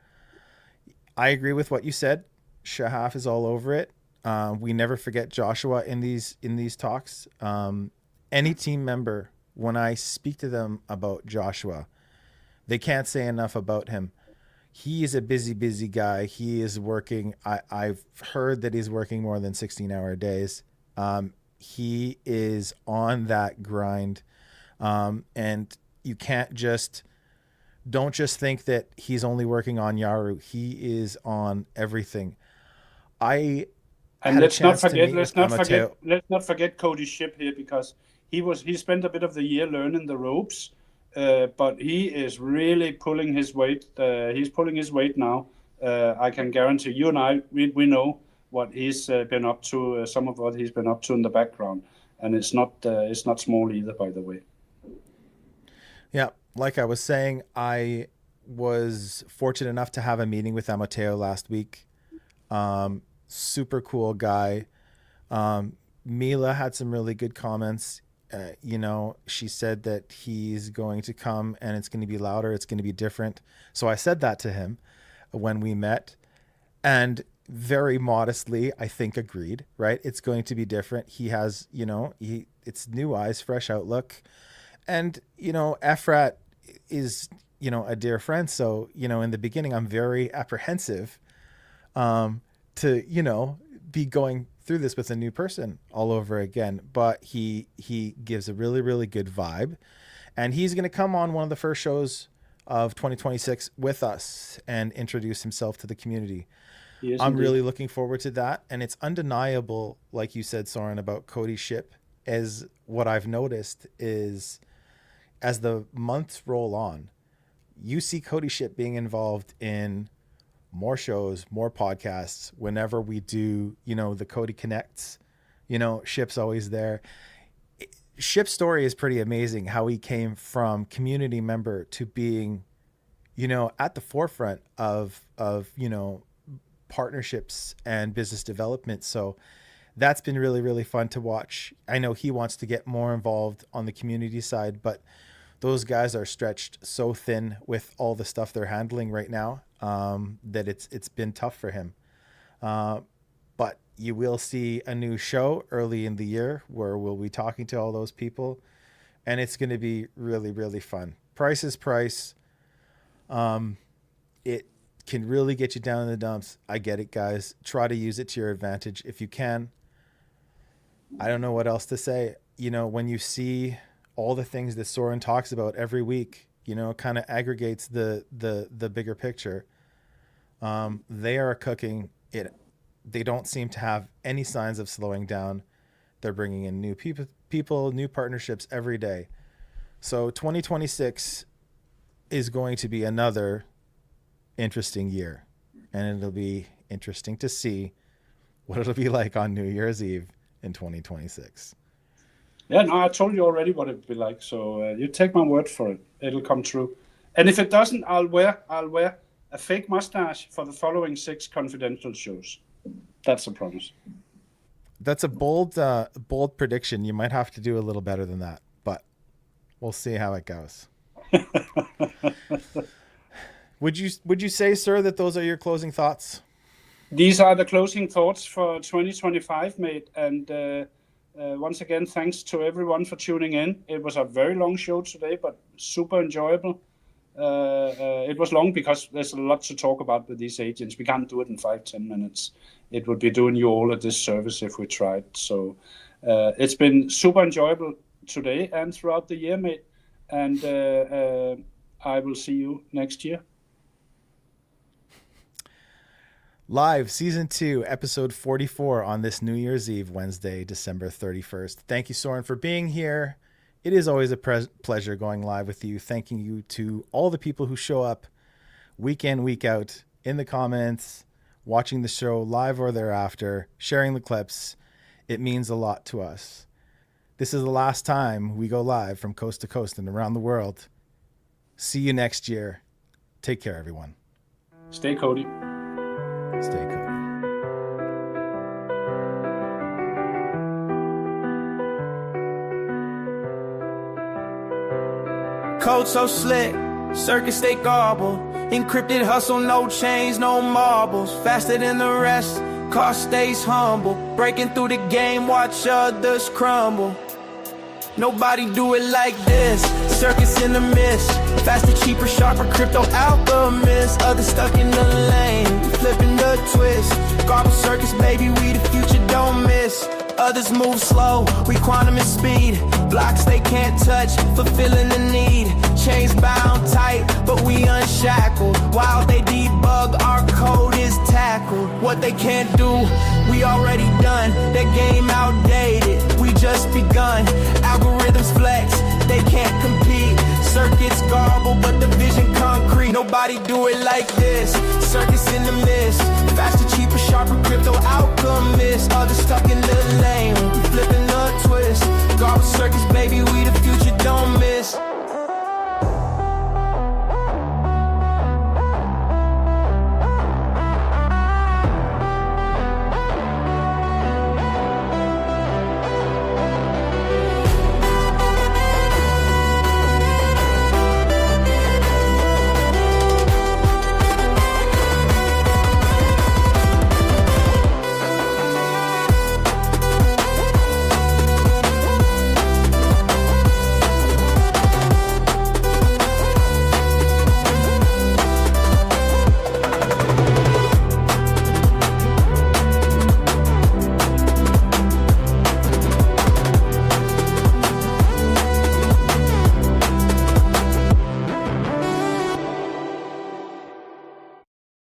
I agree with what you said. Shahaf is all over it. We never forget Joshua in these talks. Any team member, when I speak to them about Joshua, they can't say enough about him. He is a busy guy. He is working. I've heard that he's working more than 16-hour days. He is on that grind. And you don't just think that he's only working on Yaru. He is on everything. And let's not forget COTI Ship here, because he spent a bit of the year learning the ropes. But he is really pulling his weight. He's pulling his weight now. I can guarantee you and I, we know what he's been up to, some of what he's been up to in the background. And it's not small either, by the way. Yeah, like I was saying, I was fortunate enough to have a meeting with Amateo last week. Super cool guy. Mila had some really good comments. She said that he's going to come and it's going to be louder. It's going to be different. So I said that to him when we met. and very modestly, I think, agreed, right? It's going to be different. He has, it's new eyes, fresh outlook. And, Efrat is, a dear friend. So, in the beginning, I'm very apprehensive to, be going through this with a new person all over again. But he gives a really, really good vibe. And he's going to come on one of the first shows of 2026 with us and introduce himself to the community. Yes, I'm indeed. really looking forward to that. And it's undeniable, like you said, Soren, about COTI ship, as what I've noticed is as the months roll on, you see COTI ship being involved in more shows, more podcasts. Whenever we do, the COTI Connects, Ship's always there. Ship's story is pretty amazing, how he came from community member to being, at the forefront of partnerships and business development. So that's been really, really fun to watch. I know he wants to get more involved on the community side, but those guys are stretched so thin with all the stuff they're handling right now that it's been tough for him. But you will see a new show early in the year where we'll be talking to all those people, and it's going to be really, really fun. Price is price. It can really get you down in the dumps. I get it, guys. Try to use it to your advantage if you can. I don't know what else to say. When you see all the things that Soren talks about every week, kind of aggregates the bigger picture. They are cooking it. They don't seem to have any signs of slowing down. They're bringing in new people, new partnerships every day. So 2026 is going to be another interesting year, and it'll be interesting to see what it'll be like on New Year's Eve in 2026. Yeah, no, I told you already what it would be like, so you take my word for it. It'll come true. And if it doesn't, I'll wear a fake mustache for the following 6 confidential shows. That's a promise. That's a bold prediction. You might have to do a little better than that, but we'll see how it goes. Would you say, sir, that those are your closing thoughts? These are the closing thoughts for 2025, mate. And once again, thanks to everyone for tuning in. It was a very long show today, but super enjoyable. It was long because there's a lot to talk about with these agents. We can't do it in 5-10 minutes. It would be doing you all a disservice if we tried. So it's been super enjoyable today and throughout the year, mate. And I will see you next year. Live Season 2, Episode 44 on this New Year's Eve, Wednesday, December 31st. Thank you, Soren, for being here. It is always a pleasure going live with you. Thanking you to all the people who show up week in, week out, in the comments, watching the show live or thereafter, sharing the clips. It means a lot to us. This is the last time we go live from coast to coast and around the world. See you next year. Take care, everyone. Stay COTI. Stay COTI. Code so slick, circuits they garble. Encrypted hustle, no chains, no marbles. Faster than the rest, cost stays humble. Breaking through the game, watch others crumble. Nobody do it like this. Circuits in the mist. Faster, cheaper, sharper, crypto alchemists. Others stuck in the lane, flipping the twist. Garble circuits, baby, we the future, don't miss. Others move slow, we quantum and speed. Blocks they can't touch, fulfilling the need. Chains bound tight, but we unshackled. While they debug, our code is tackled. What they can't do, we already done. That game outdated, we just begun. Algorithms flex, they can't compete. Circuits garble, but the vision concrete. Nobody do it like this. Circuits in the mist. Faster, cheaper, sharper, crypto alchemists. Others stuck in the lane, flipping the twist. Garble